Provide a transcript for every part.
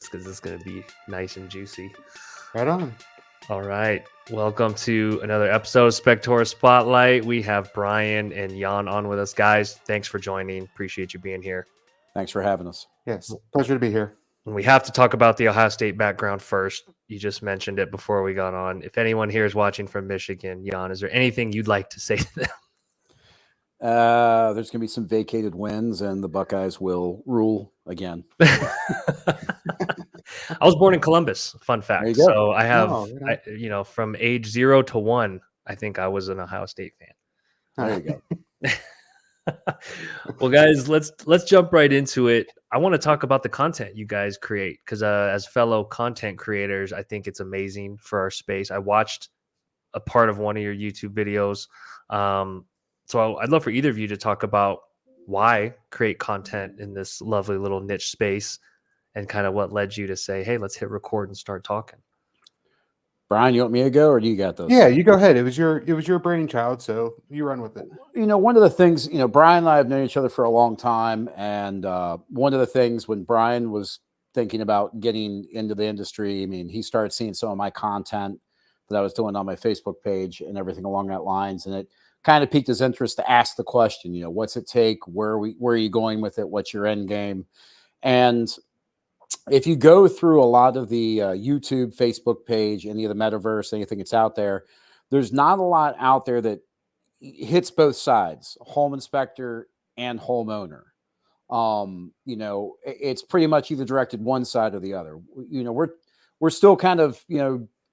because it's going to be nice and juicy. Right on. All right. Welcome to another episode of Spectora Spotlight. We have Brian and Yon on with us. Guys, thanks for joining. Appreciate you being here. Thanks for having us. Yes, pleasure to be here. And we have to talk about the Ohio State background first. You just mentioned it before we got on. If anyone here is watching from Michigan, Yon, is there anything you'd like to say to them? There's going to be some vacated wins, and the Buckeyes will rule again. I was born in Columbus. Fun fact. So I have, from age 0 to 1, I think I was an Ohio State fan. There you go. Well, guys, let's jump right into it. I want to talk about the content you guys create because as fellow content creators, I think it's amazing for our space. I watched a part of one of your YouTube videos. So I'd love for either of you to talk about why create content in this lovely little niche space and kind of what led you to say, hey, let's hit record and start talking. Brian, you want me to go or do you got those? Yeah, you go ahead. It was your brainchild, so you run with it. One of the things, Brian and I have known each other for a long time. And one of the things when Brian was thinking about getting into the industry, he started seeing some of my content that I was doing on my Facebook page and everything along that lines. And it kind of piqued his interest to ask the question, what's it take? Where are you going with it? What's your end game? And if you go through a lot of the YouTube, Facebook page, any of the metaverse, anything that's out there, there's not a lot out there that hits both sides, home inspector and homeowner. It's pretty much either directed one side or the other. We're still kind of,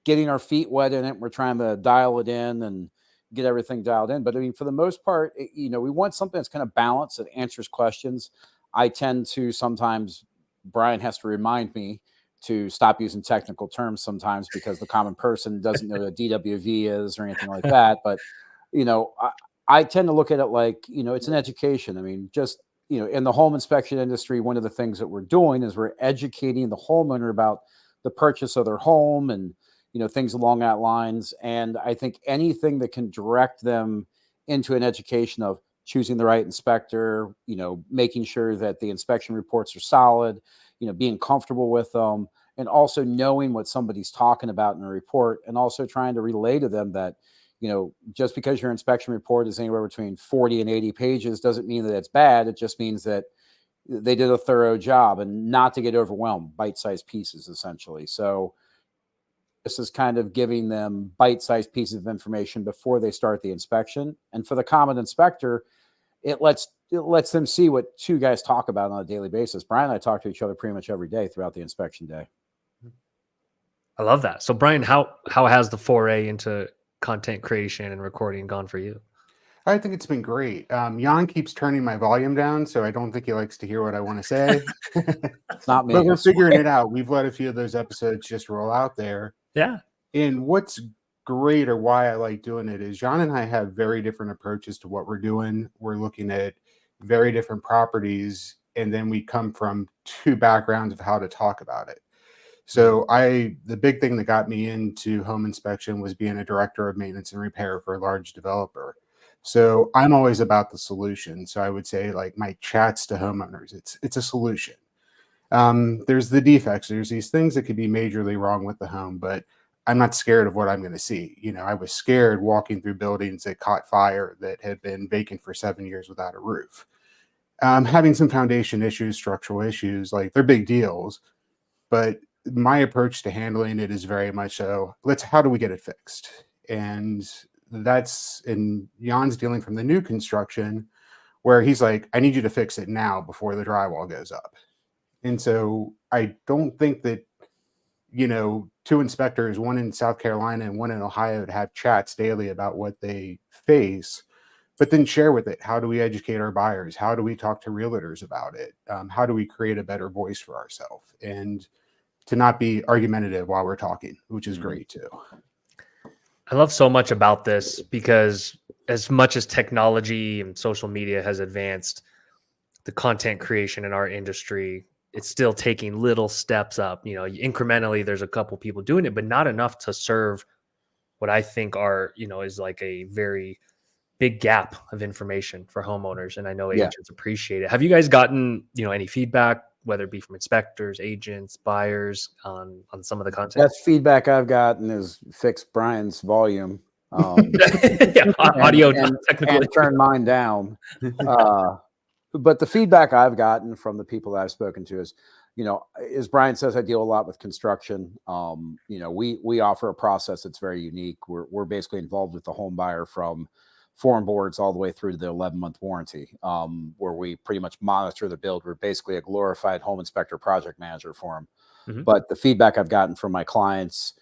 getting our feet wet in it. We're trying to dial it in and get everything dialed in. But for the most part, we want something that's kind of balanced, that answers questions. I tend to sometimes, Brian has to remind me to stop using technical terms sometimes because the common person doesn't know what DWV is or anything like that. But, I tend to look at it like, it's an education. In the home inspection industry, one of the things that we're doing is we're educating the homeowner about the purchase of their home and, things along that lines. And I think anything that can direct them into an education of choosing the right inspector, making sure that the inspection reports are solid, being comfortable with them, and also knowing what somebody's talking about in a report, and also trying to relay to them that, just because your inspection report is anywhere between 40 and 80 pages doesn't mean that it's bad. It just means that they did a thorough job, and not to get overwhelmed, bite-sized pieces, essentially. So this is kind of giving them bite-sized pieces of information before they start the inspection. And for the common inspector, it lets them see what two guys talk about on a daily basis. Brian and I talk to each other pretty much every day throughout the inspection day. I love that. So Brian, how has the foray into content creation and recording gone for you? I think it's been great. Yon keeps turning my volume down, so I don't think he likes to hear what I want to say. It's not me. But we're figuring it out. We've let a few of those episodes just roll out there. Yeah. And what's great, or why I like doing it, is Yon and I have very different approaches to what we're doing. We're looking at very different properties, and then we come from two backgrounds of how to talk about it. So the big thing that got me into home inspection was being a director of maintenance and repair for a large developer. So I'm always about the solution. So I would say, like, my chats to homeowners, it's a solution. There's the defects. There's these things that could be majorly wrong with the home, but I'm not scared of what I'm going to see. I was scared walking through buildings that caught fire that had been vacant for 7 years without a roof. Having some foundation issues, structural issues, like, they're big deals, but my approach to handling it is very much so, how do we get it fixed? And Jan's dealing from the new construction, where he's like, I need you to fix it now before the drywall goes up. And so I don't think that, two inspectors, one in South Carolina and one in Ohio, to have chats daily about what they face, but then share with it. How do we educate our buyers? How do we talk to realtors about it? How do we create a better voice for ourselves? And to not be argumentative while we're talking, which is great too. I love so much about this because as much as technology and social media has advanced the content creation in our industry, it's still taking little steps up. Incrementally, there's a couple people doing it, but not enough to serve what I think are, is like a very big gap of information for homeowners. And I know agents appreciate it. Have you guys gotten, any feedback, whether it be from inspectors, agents, buyers on some of the content? Best feedback I've gotten is fix Brian's volume. Yeah, audio technical and turn mine down. But the feedback I've gotten from the people that I've spoken to is, as Brian says, I deal a lot with construction. We offer a process that's very unique. We're basically involved with the home buyer from form boards all the way through to the 11-month warranty, where we pretty much monitor the build. We're basically a glorified home inspector project manager for them. Mm-hmm. But the feedback I've gotten from my clients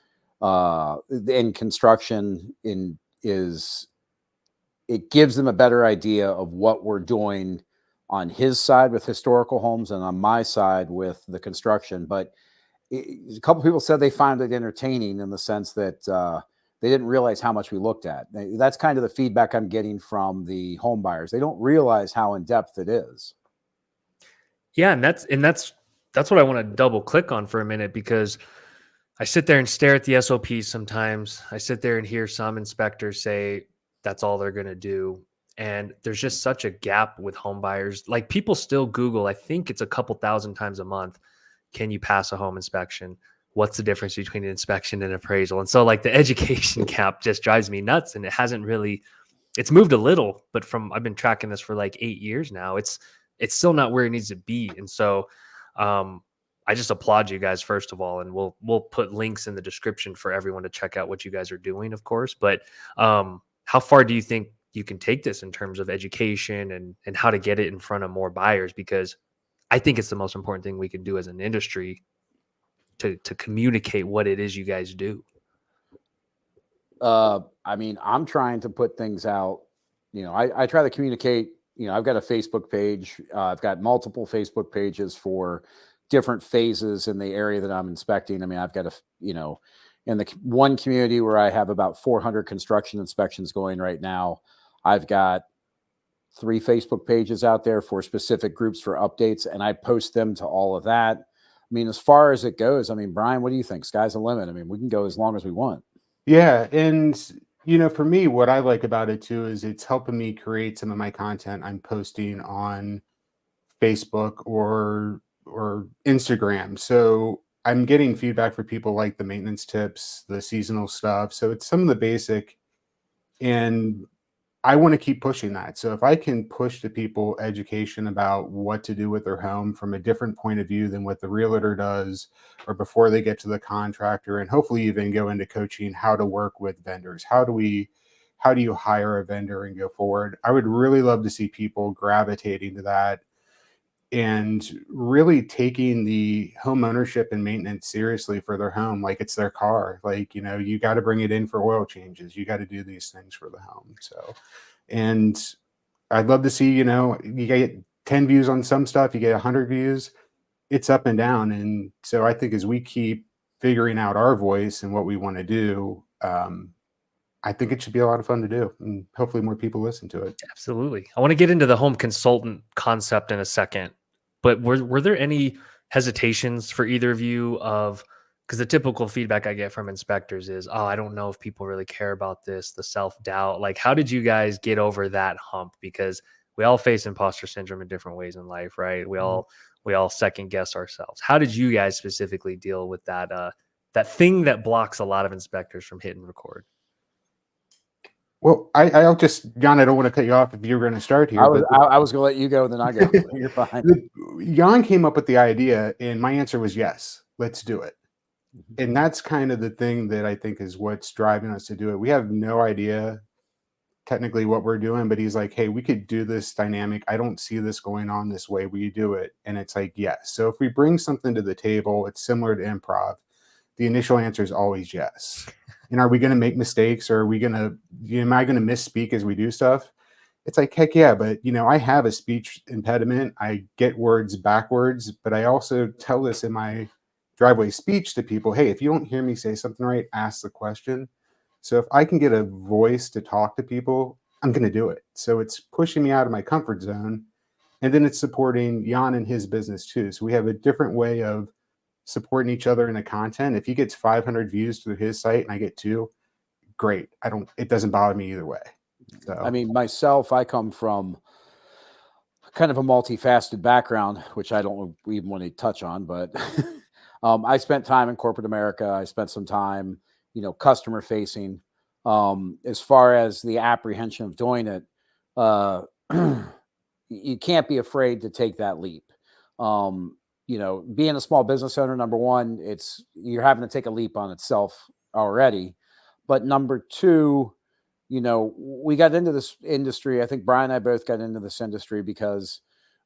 in construction is it gives them a better idea of what we're doing on his side with historical homes and on my side with the construction. But a couple people said they find it entertaining in the sense that they didn't realize how much we looked at. That's kind of the feedback I'm getting from the home buyers. They don't realize how in depth it is. Yeah, and that's what I want to double click on for a minute, because I sit there and stare at the SOPs sometimes. I sit there and hear some inspectors say that's all they're going to do. And there's just such a gap with home buyers. Like, people still Google, I think it's a couple thousand times a month, can you pass a home inspection? What's the difference between an inspection and appraisal? And so, like, the education gap just drives me nuts. And it hasn't really, it's moved a little, but I've been tracking this for like 8 years now. It's still not where it needs to be. And so I just applaud you guys, first of all, and we'll put links in the description for everyone to check out what you guys are doing, of course. But how far do you think you can take this in terms of education and how to get it in front of more buyers? Because I think it's the most important thing we can do as an industry to communicate what it is you guys do. I mean, I'm trying to put things out. I try to communicate. I've got a Facebook page. I've got multiple Facebook pages for different phases in the area that I'm inspecting. I mean, I've got in the one community where I have about 400 construction inspections going right now, I've got 3 Facebook pages out there for specific groups for updates, and I post them to all of that. I mean, as far as it goes, I mean, Brian, what do you think? Sky's the limit. I mean, we can go as long as we want. Yeah. And, for me, what I like about it too is it's helping me create some of my content I'm posting on Facebook or Instagram. So I'm getting feedback for people like the maintenance tips, the seasonal stuff. So it's some of the basic, and I want to keep pushing that. So if I can push to people education about what to do with their home from a different point of view than what the realtor does, or before they get to the contractor, and hopefully even go into coaching how to work with vendors. How do you hire a vendor and go forward? I would really love to see people gravitating to that and really taking the home ownership and maintenance seriously for their home, like it's their car. Like, you got to bring it in for oil changes. You got to do these things for the home. So, and I'd love to see, you get 10 views on some stuff, you get 100 views, it's up and down. And so I think as we keep figuring out our voice and what we want to do, I think it should be a lot of fun to do, and hopefully more people listen to it. Absolutely. I want to get into the home consultant concept in a second, but were there any hesitations for either of you because the typical feedback I get from inspectors is, oh, I don't know if people really care about this, the self-doubt. Like, how did you guys get over that hump? Because we all face imposter syndrome in different ways in life, right? We all second guess ourselves. How did you guys specifically deal with that thing that blocks a lot of inspectors from hitting record? Well, I'll just, Jan, I don't want to cut you off if you're going to start here. I was going to let you go, then I go. You're fine. Jan came up with the idea, and my answer was yes, let's do it. And that's kind of the thing that I think is what's driving us to do it. We have no idea technically what we're doing, but he's like, hey, we could do this dynamic. I don't see this going on this way. Will you do it? And it's like, yes. So if we bring something to the table, it's similar to improv. The initial answer is always yes. And are we going to make mistakes, or am I going to misspeak as we do stuff? It's like, heck yeah. But, I have a speech impediment. I get words backwards, but I also tell this in my driveway speech to people. Hey, if you don't hear me say something right, ask the question. So if I can get a voice to talk to people, I'm going to do it. So it's pushing me out of my comfort zone. And then it's supporting Jan and his business too. So we have a different way of supporting each other in the content. If he gets 500 views through his site and I get 2, great. It doesn't bother me either way. So I mean, myself, I come from kind of a multifaceted background, which I don't even want to touch on, but I spent time in corporate America. I spent some time, customer facing. As far as the apprehension of doing it, you can't be afraid to take that leap. Being a small business owner, number one, you're having to take a leap on itself already. But number two, we got into this industry. I think Brian and I both got into this industry because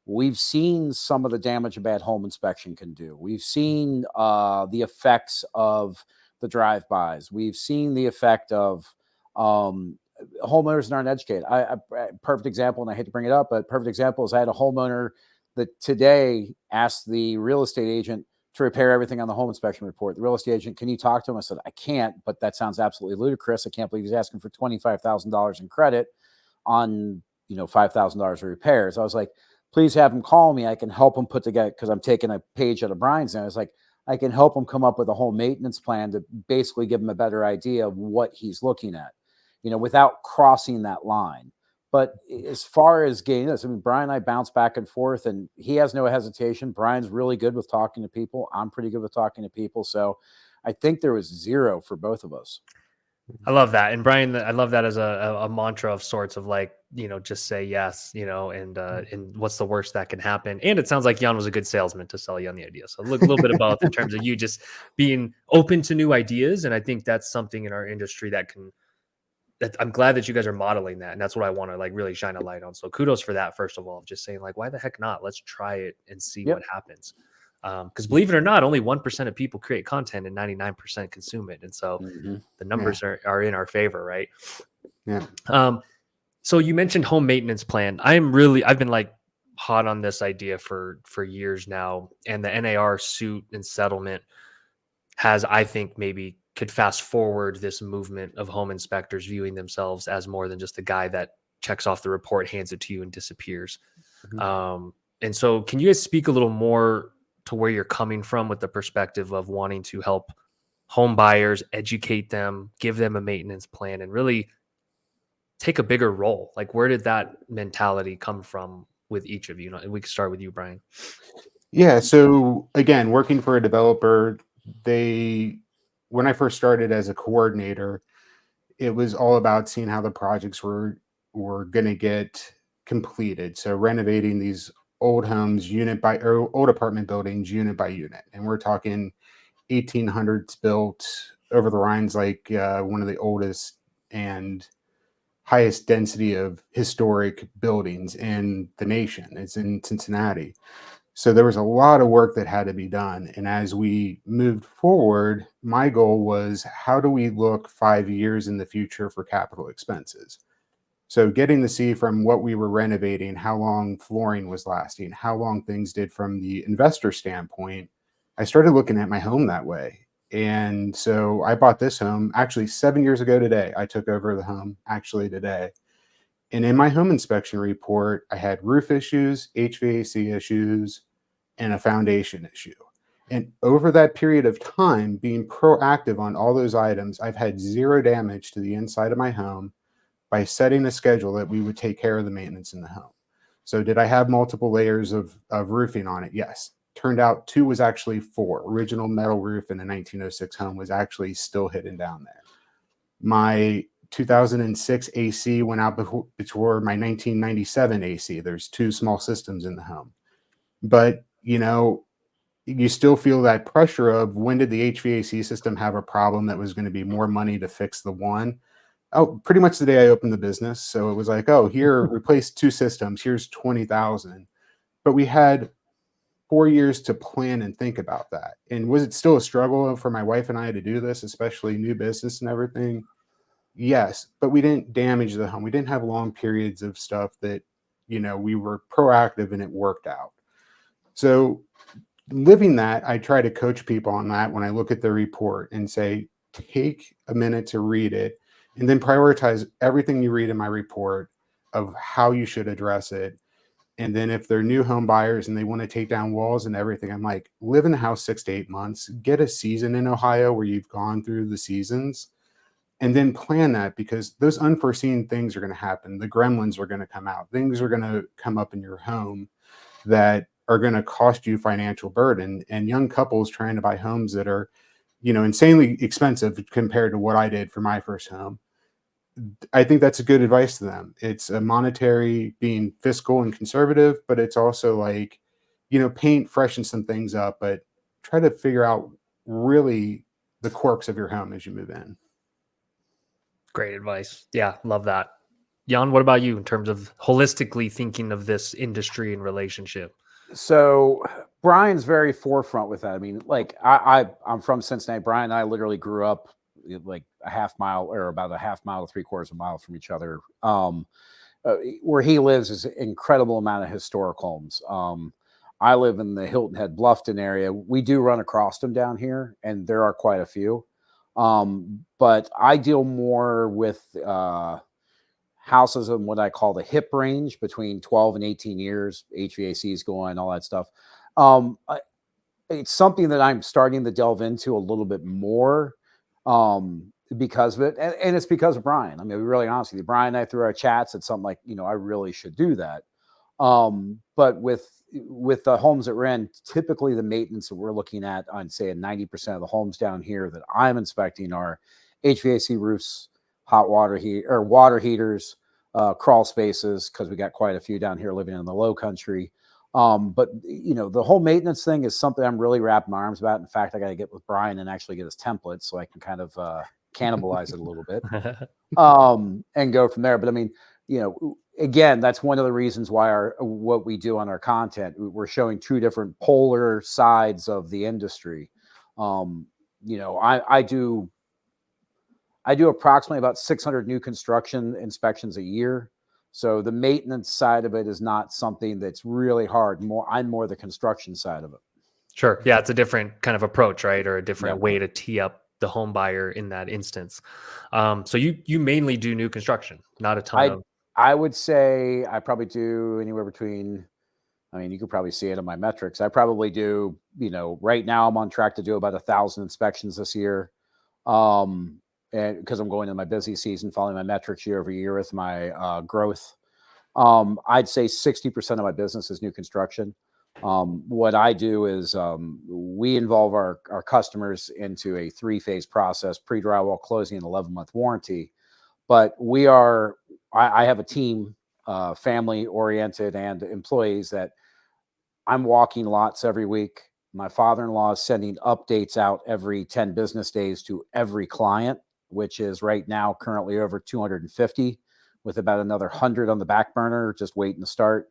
we've seen some of the damage a bad home inspection can do. We've seen the effects of the drive-bys. We've seen the effect of homeowners aren't educated. Perfect example, and I hate to bring it up, but perfect example is I had a homeowner that today asked the real estate agent to repair everything on the home inspection report. The real estate agent, can you talk to him? I said, I can't, but that sounds absolutely ludicrous. I can't believe he's asking for $25,000 in credit on, $5,000 of repairs. I was like, please have him call me. I can help him put together, because I'm taking a page out of Brian's. And I was like, I can help him come up with a home maintenance plan to basically give him a better idea of what he's looking at, without crossing that line. But as far as getting this, Brian and I bounce back and forth, and he has no hesitation. Brian's really good with talking to people. I'm pretty good with talking to people. So I think there was zero for both of us. I love that. And Brian, I love that as a mantra of sorts of like, just say yes, and what's the worst that can happen. And it sounds like Yon was a good salesman to sell you on the idea. So look, a little bit of both in terms of you just being open to new ideas. And I think that's something in our industry that I'm glad that you guys are modeling that. And that's what I want to like really shine a light on. So kudos for that. First of all, just saying like, why the heck not? Let's try it and see what happens. Because believe it or not, only 1% of people create content and 99% consume it. And so the numbers are in our favor, right? Yeah. So you mentioned home maintenance plan. I've been like hot on this idea for years now. And the NAR suit and settlement has, I think, maybe could fast forward this movement of home inspectors viewing themselves as more than just the guy that checks off the report, hands it to you, and disappears. And so can you guys speak a little more to where you're coming from with the perspective of wanting to help home buyers, educate them, give them a maintenance plan, and really take a bigger role? Like, where did that mentality come from with each of you? And we can start with you, Brian. Yeah. So again, working for a developer, when I first started as a coordinator, it was all about seeing how the projects were going to get completed. So renovating these old homes old apartment buildings unit by unit, and we're talking 1800s built, over the Rhine's like one of the oldest and highest density of historic buildings in the nation. It's in Cincinnati. So there was a lot of work that had to be done. And as we moved forward, my goal was, how do we look 5 years in the future for capital expenses? So getting to see from what we were renovating, how long flooring was lasting, how long things did from the investor standpoint, I started looking at my home that way. And so I bought this home actually 7 years ago today. I took over the home actually today. And in my home inspection report, I had roof issues, HVAC issues, and a foundation issue. And over that period of time, being proactive on all those items, I've had zero damage to the inside of my home by setting a schedule that we would take care of the maintenance in the home. So did I have multiple layers of roofing on it? Yes. Turned out 2 was actually 4. Original metal roof in a 1906 home was actually still hidden down there. My 2006 AC went out before my 1997 AC. There's 2 small systems in the home. But, you still feel that pressure of, when did the HVAC system have a problem that was going to be more money to fix the one? Oh, pretty much the day I opened the business. So it was like, oh, here, replace 2 systems. Here's 20,000. But we had 4 years to plan and think about that. And was it still a struggle for my wife and I to do this, especially new business and everything? Yes, but we didn't damage the home. We didn't have long periods of stuff that, we were proactive and it worked out. So living that, I try to coach people on that when I look at the report and say, take a minute to read it and then prioritize everything you read in my report of how you should address it. And then if they're new home buyers and they want to take down walls and everything, I'm like, live in the house 6 to 8 months, get a season in Ohio where you've gone through the seasons, and then plan that, because those unforeseen things are going to happen. The gremlins are going to come out. Things are going to come up in your home that are going to cost you financial burden. And young couples trying to buy homes that are, insanely expensive compared to what I did for my first home, I think that's a good advice to them. It's a monetary, being fiscal and conservative, but it's also like, paint, freshen some things up, but try to figure out really the quirks of your home as you move in. Great advice. Yeah, love that. Jan, what about you in terms of holistically thinking of this industry and relationship? So Brian's very forefront with that. I mean, like I'm from Cincinnati. Brian and I literally grew up like a half mile, or about a half mile to 3/4 of a mile from each other. Where he lives is an incredible amount of historic homes. I live in the Hilton Head Bluffton area. We do run across them down here, and there are quite a few. But I deal more with houses in what I call the hip range, between 12 and 18 years, HVACs going, all that stuff. It's something that I'm starting to delve into a little bit more because of it. And it's because of Brian. I mean, to be really honest with you, Brian and I, through our chats, it's something like, I really should do that. But with the homes that we're in, typically the maintenance that we're looking at on, say, 90% of the homes down here that I'm inspecting are HVAC roofs, hot water heat or water heaters, crawl spaces, because we got quite a few down here living in the low country. But the whole maintenance thing is something I'm really wrapping my arms about. In fact, I got to get with Brian and actually get his template so I can kind of cannibalize it a little bit and go from there. But I mean, again, that's one of the reasons why what we do on our content, we're showing two different polar sides of the industry. I do approximately about 600 new construction inspections a year. So the maintenance side of it is not something that's really hard. I'm more the construction side of it. Sure. Yeah, it's a different kind of approach, right? Or a different way to tee up the home buyer in that instance. So you mainly do new construction, not a ton of. I would say I probably do anywhere between, I mean, you could probably see it in my metrics. I probably do, right now I'm on track to do about 1,000 inspections this year. And because I'm going into my busy season, following my metrics year over year with my growth. I'd say 60% of my business is new construction. What I do is we involve our customers into a 3-phase process: pre-drywall, closing, and 11-month warranty. But I have a team, family oriented and employees, that I'm walking lots every week. My father-in-law is sending updates out every 10 business days to every client, which is right now currently over 250, with about another 100 on the back burner, just waiting to start.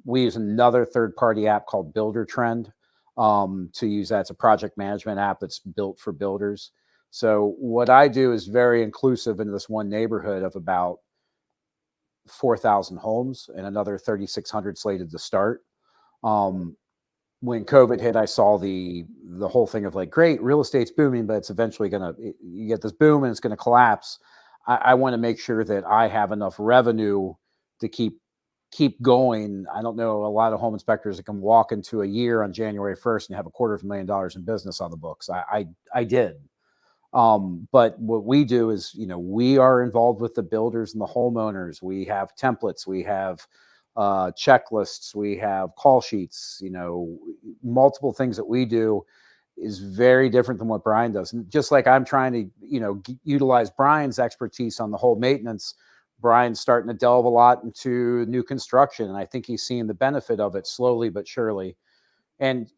We use another third-party app called Builder Trend to use that. It's a project management app that's built for builders. So what I do is very inclusive into this one neighborhood of about 4,000 homes and another 3,600 slated to start. When COVID hit, I saw the whole thing of like, great, real estate's booming, but it's eventually you get this boom and it's going to collapse. I want to make sure that I have enough revenue to keep going. I don't know a lot of home inspectors that can walk into a year on January 1st and have $250,000 in business on the books. I did. But what we do is, we are involved with the builders and the homeowners. We have templates, we have checklists, we have call sheets, multiple things that we do is very different than what Brian does. And just like I'm trying to, utilize Brian's expertise on the whole maintenance, Brian's starting to delve a lot into new construction. And I think he's seeing the benefit of it slowly but surely. And,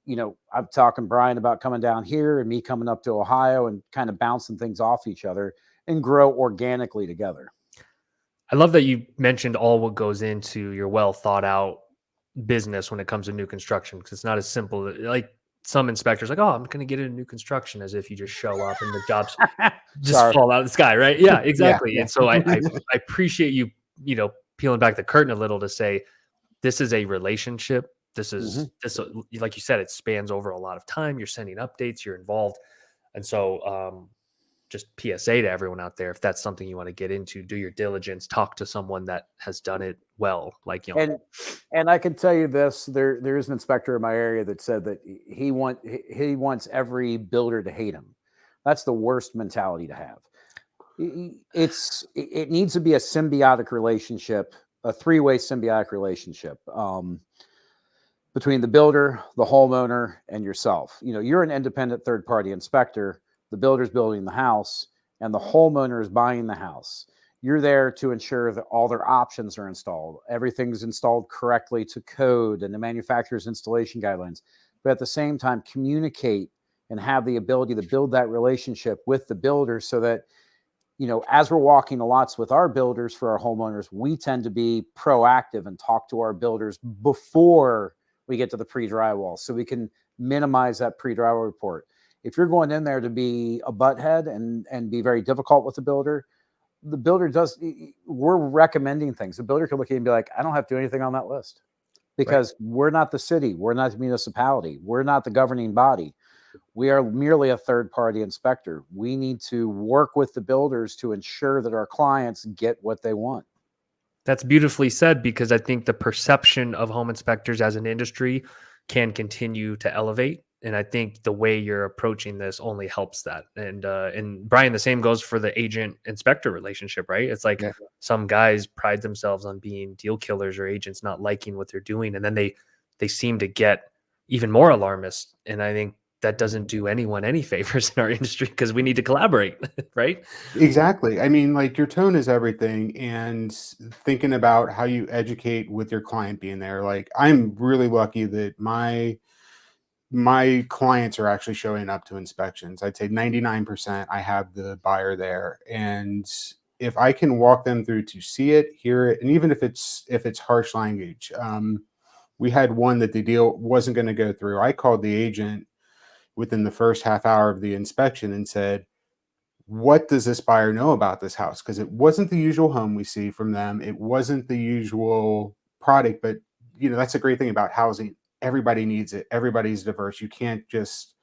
I'm talking Brian about coming down here and me coming up to Ohio and kind of bouncing things off each other and grow organically together. I love that you mentioned all what goes into your well thought out business when it comes to new construction, because it's not as simple. Like some inspectors, like, oh, I'm going to get into new construction, as if you just show up and the jobs just fall out of the sky, right? Yeah, exactly. Yeah. And so I appreciate you, peeling back the curtain a little to say this is a relationship. This is like you said, it spans over a lot of time. You're sending updates, you're involved, and so just PSA to everyone out there: if that's something you want to get into, do your diligence, talk to someone that has done it well, like And I can tell you this: there is an inspector in my area that said that he wants every builder to hate him. That's the worst mentality to have. It needs to be a symbiotic relationship, a three-way symbiotic relationship between the builder, the homeowner, and yourself. You're an independent third-party inspector. The builder's building the house, and the homeowner is buying the house. You're there to ensure that all their options are installed. Everything's installed correctly to code and the manufacturer's installation guidelines. But at the same time, communicate and have the ability to build that relationship with the builder so that, as we're walking the lots with our builders for our homeowners, we tend to be proactive and talk to our builders before we get to the pre-drywall so we can minimize that pre-drywall report. If you're going in there to be a butthead and be very difficult with the builder we're recommending things. The builder can look at you and be like, I don't have to do anything on that list because we're not the city. We're not the municipality. We're not the governing body. We are merely a third-party inspector. We need to work with the builders to ensure that our clients get what they want. That's beautifully said, because I think the perception of home inspectors as an industry can continue to elevate. And I think the way you're approaching this only helps that. And Brian, the same goes for the agent inspector relationship, right? It's like some guys pride themselves on being deal killers or agents not liking what they're doing. And then they seem to get even more alarmist. And I think that doesn't do anyone any favors in our industry because we need to collaborate, right? Exactly. I mean, like, your tone is everything, and thinking about how you educate with your client being there. Like, I'm really lucky that my clients are actually showing up to inspections. I'd say 99% I have the buyer there. And if I can walk them through to see it, hear it, and even if it's harsh language, we had one that the deal wasn't going to go through. I called the agent within the first half hour of the inspection and said, what does this buyer know about this house? Because it wasn't the usual home we see from them. It wasn't the usual product, but that's a great thing about housing. Everybody needs it. Everybody's diverse. You can't just,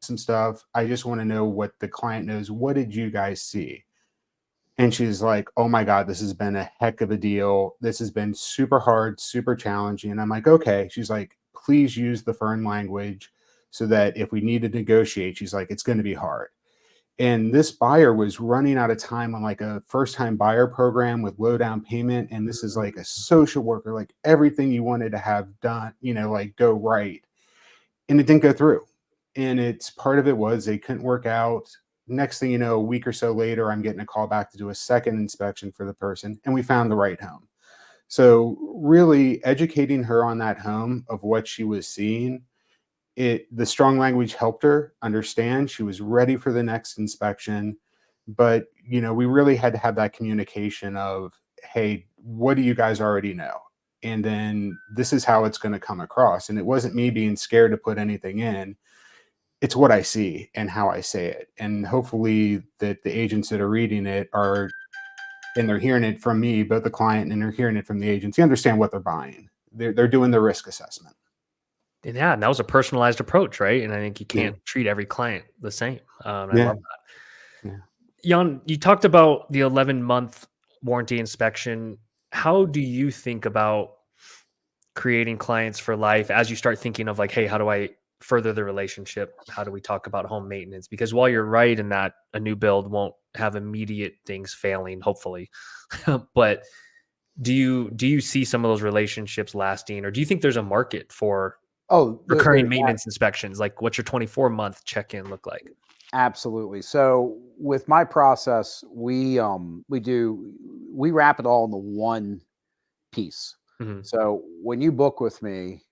some stuff. I just want to know what the client knows. What did you guys see? And she's like, oh my God, this has been a heck of a deal. This has been super hard, super challenging. And I'm like, okay. She's like, please use the firm language so that if we need to negotiate, she's like, it's going to be hard. And this buyer was running out of time on like a first time buyer program with low down payment. And this is like a social worker, like everything you wanted to have done, like go right. And it didn't go through. And it's part of it was they couldn't work out. Next thing you know, a week or so later, I'm getting a call back to do a second inspection for the person, and we found the right home. So really educating her on that home of what she was seeing, the strong language helped her understand. She was ready for the next inspection. But, we really had to have that communication of, hey, what do you guys already know? And then this is how it's going to come across. And it wasn't me being scared to put anything in. It's what I see and how I say it. And hopefully that the agents that are reading it and they're hearing it from me, both the client and they're hearing it from the agents, you understand what they're buying. They're doing the risk assessment. And yeah, and that was a personalized approach, right? And I think you can't treat every client the same. I love that. Yeah. Jan, you talked about the 11-month warranty inspection. How do you think about creating clients for life as you start thinking of like, hey, how do I further the relationship? How do we talk about home maintenance? Because while you're right in that a new build won't have immediate things failing, hopefully, but do you see some of those relationships lasting, or do you think there's a market for recurring maintenance inspections? Like, what's your 24-month check-in look like? Absolutely. So with my process, we wrap it all into one piece. Mm-hmm. So when you book with me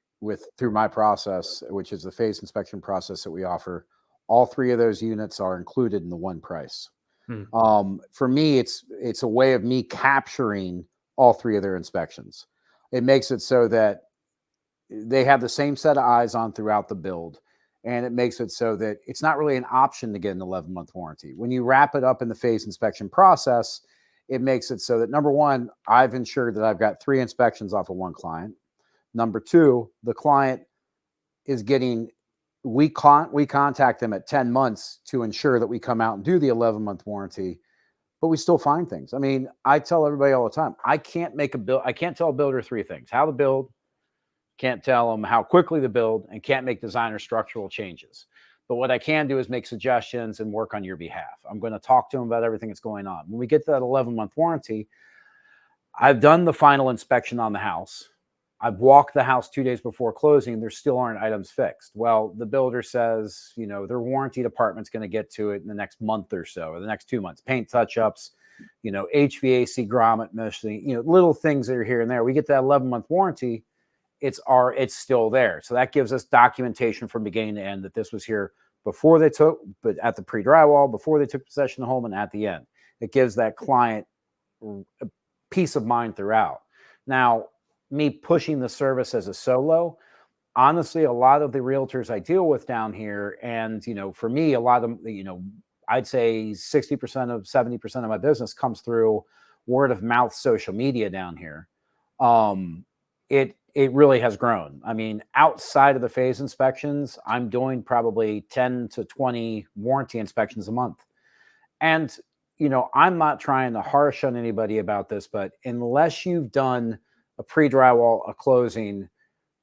through my process, which is the phase inspection process that we offer, all three of those units are included in the one price. Mm-hmm. For me, it's a way of me capturing all three of their inspections. It makes it so that they have the same set of eyes on throughout the build. And it makes it so that it's not really an option to get an 11-month warranty. When you wrap it up in the phase inspection process, it makes it so that, number one, I've ensured that I've got 3 inspections off of one client. Number two, the client is getting, we contact them at 10 months to ensure that we come out and do the 11-month warranty, but we still find things. I mean, I tell everybody all the time, I can't tell a builder 3 things: how to build, can't tell them how quickly to build, and can't make design or structural changes. But what I can do is make suggestions and work on your behalf. I'm going to talk to them about everything that's going on. When we get to that 11-month warranty, I've done the final inspection on the house. I've walked the house 2 days before closing. There still aren't items fixed. Well, the builder says, you know, their warranty department's going to get to it in the next month or so, or the next 2 months. Paint touch-ups, you know, HVAC grommet meshing, you know, little things that are here and there. We get that 11-month warranty. It's still there. So that gives us documentation from beginning to end that this was here before they took, but at the pre-drywall, before they took possession of the home, and at the end. It gives that client a peace of mind throughout. Now, me pushing the service as a solo, honestly, a lot of the realtors I deal with down here, and, you know, for me, a lot of, you know, I'd say 60% of 70% of my business comes through word of mouth social media down here. It really has grown. I mean, outside of the phase inspections, I'm doing probably 10 to 20 warranty inspections a month. And, you know, I'm not trying to harsh on anybody about this, but unless you've done a pre-drywall, a closing,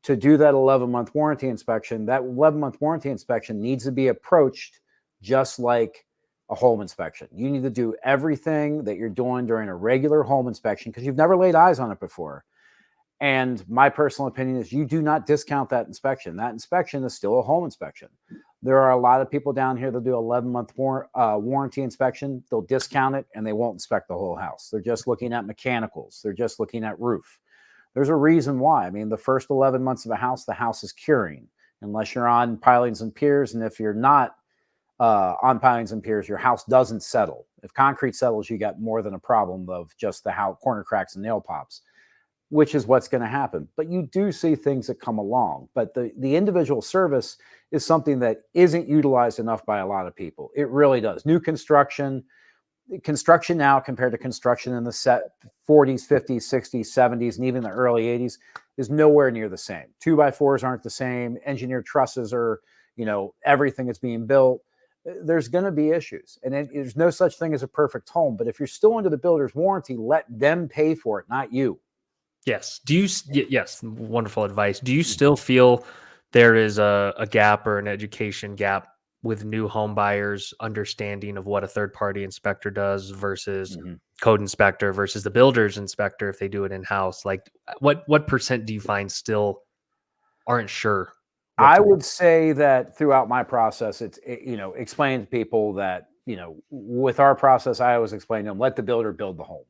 to do that 11-month warranty inspection, that 11-month warranty inspection needs to be approached just like a home inspection. You need to do everything that you're doing during a regular home inspection because you've never laid eyes on it before. And my personal opinion is you do not discount that inspection. That inspection is still a home inspection. There are a lot of people down here that do 11-month warranty inspection. They'll discount it and they won't inspect the whole house. They're just looking at mechanicals. They're just looking at roof. There's a reason why. I mean, the first 11 months of a house, the house is curing unless you're on pilings and piers. And if you're not on pilings and piers, your house doesn't settle. If concrete settles, you got more than a problem of just the corner cracks and nail pops, which is what's going to happen. But you do see things that come along. But the individual service is something that isn't utilized enough by a lot of people. It really does. New construction now compared to construction in the 40s, 50s, 60s, 70s, and even the early 80s is nowhere near the same. 2x4s aren't the same. Engineered trusses are, you know, everything that's being built. There's going to be issues. And there's no such thing as a perfect home. But if you're still under the builder's warranty, let them pay for it, not you. Yes. Yes. Wonderful advice. Do you still feel there is a gap or an education gap with new home buyers understanding of what a third party inspector does versus code inspector versus the builder's inspector if they do it in house? Like what percent do you find still aren't sure? I would say that throughout my process, you know, explain to people that, you know, with our process, I always explain to them, let the builder build the home.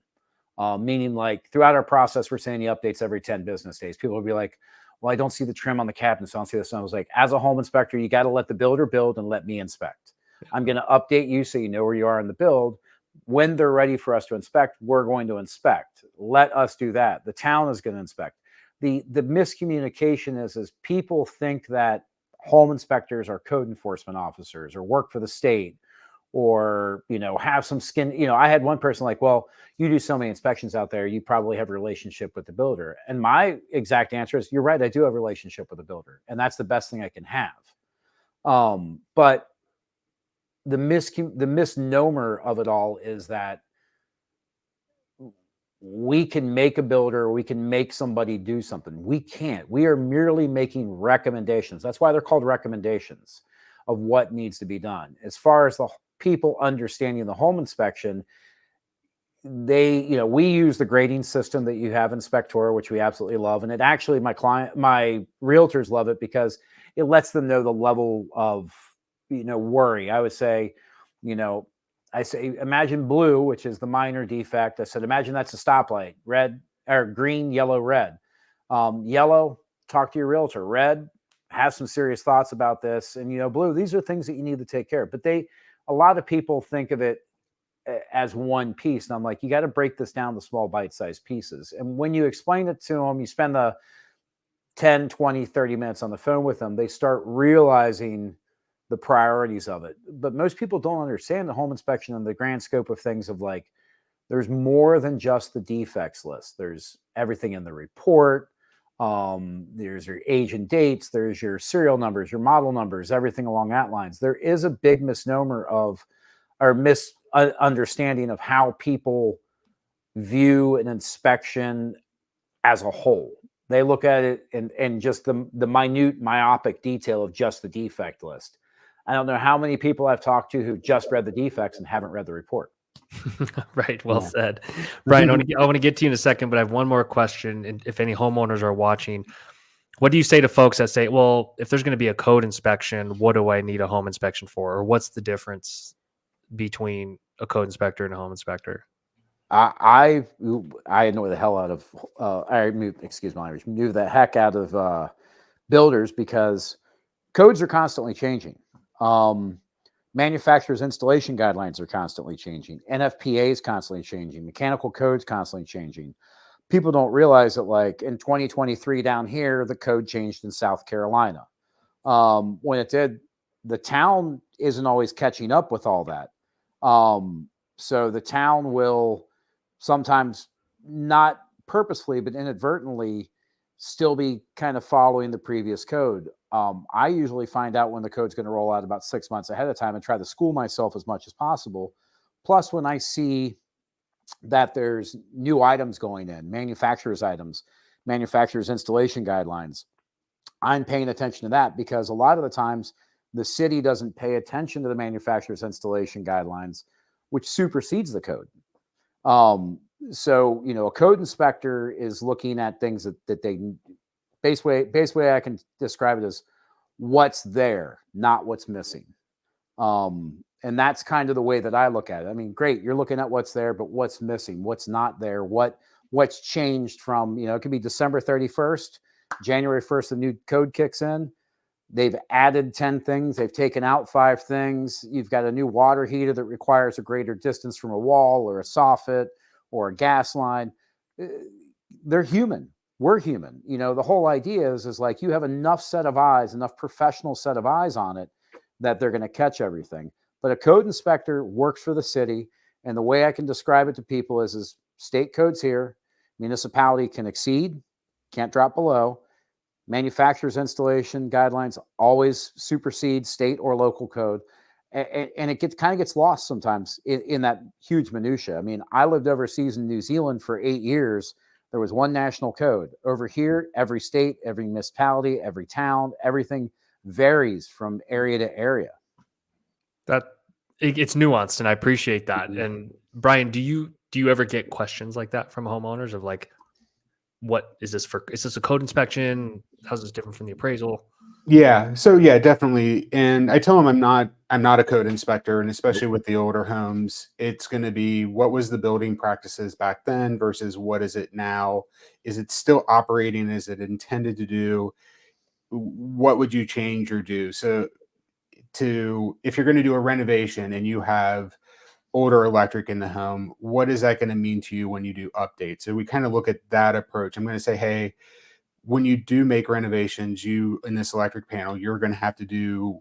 Meaning like throughout our process, we're sending you updates every 10 business days. People will be like, well, I don't see the trim on the cabinets. I don't see this. And I was like, as a home inspector, you got to let the builder build and let me inspect. I'm going to update you so you know where you are in the build. When they're ready for us to inspect, we're going to inspect. Let us do that. The town is going to inspect. The miscommunication is people think that home inspectors are code enforcement officers or work for the state, or, you know, have some skin. You know, I had one person like, well, you do so many inspections out there, you probably have a relationship with the builder. And my exact answer is, you're right, I do have a relationship with the builder, and that's the best thing I can have. But the misnomer of it all is that we can make a builder, we can make somebody do something. We can't. We are merely making recommendations. That's why they're called recommendations of what needs to be done. As far as the people understanding the home inspection, we use the grading system that you have in Spectora, which we absolutely love. And it actually, my realtors love it because it lets them know the level of, worry. I would say, I say, imagine blue, which is the minor defect. I said, imagine that's a stoplight, red or green, yellow, red. Yellow, talk to your realtor. Red, have some serious thoughts about this. And, blue, these are things that you need to take care of. But a lot of people think of it as one piece. And I'm like, you got to break this down to small bite-sized pieces. And when you explain it to them, you spend the 10, 20, 30 minutes on the phone with them, they start realizing the priorities of it. But most people don't understand the home inspection and the grand scope of things of like, there's more than just the defects list. There's everything in the report. There's your age and dates. There's your serial numbers, your model numbers, everything along that lines. There is a big misnomer or misunderstanding of how people view an inspection as a whole. They look at it and just the minute myopic detail of just the defect list. I don't know how many people I've talked to who just read the defects and haven't read the report. Right. Well said. Brian, I want to get to you in a second, but I have one more question. And if any homeowners are watching, what do you say to folks that say, well, if there's going to be a code inspection, what do I need a home inspection for? Or what's the difference between a code inspector and a home inspector? I annoy the hell out of move the heck out of builders because codes are constantly changing. Manufacturers' installation guidelines are constantly changing. NFPA is constantly changing. Mechanical codes constantly changing. People don't realize that, like in 2023 down here, the code changed in South Carolina. When it did, the town isn't always catching up with all that. So the town will sometimes not purposefully, but inadvertently still be kind of following the previous code. I usually find out when the code's going to roll out about 6 months ahead of time and try to school myself as much as possible. Plus, when I see that there's new items going in, manufacturer's items, manufacturer's installation guidelines, I'm paying attention to that because a lot of the times the city doesn't pay attention to the manufacturer's installation guidelines, which supersedes the code. So, a code inspector is looking at things that they base way I can describe it as what's there, not what's missing. And that's kind of the way that I look at it. I mean, great, you're looking at what's there, but what's missing, what's not there, what's changed from, it could be December 31st, January 1st, the new code kicks in. They've added 10 things. They've taken out 5 things. You've got a new water heater that requires a greater distance from a wall or a soffit or a gas line. They're human. We're human. The whole idea is like you have enough set of eyes, enough professional set of eyes on it that they're going to catch everything. But a code inspector works for the city. And the way I can describe it to people is state codes here. Municipality can exceed, can't drop below. Manufacturer's installation guidelines always supersede state or local code. And it kind of gets lost sometimes in that huge minutia. I mean, I lived overseas in New Zealand for 8 years. There was one national code. Over here, every state, every municipality, every town, everything varies from area to area. It's nuanced, and I appreciate that. And Brian, do you ever get questions like that from homeowners of like, what is this for? Is this a code inspection? How's this different from the appraisal? Yeah. So yeah, definitely. And I tell them I'm not a code inspector, and especially with the older homes, it's going to be what was the building practices back then versus what is it now? Is it still operating as it intended to do? What would you change or do? So if you're going to do a renovation and you have older electric in the home, what is that going to mean to you when you do updates? So we kind of look at that approach. I'm going to say, hey, when you do make renovations, in this electric panel, you're going to have to do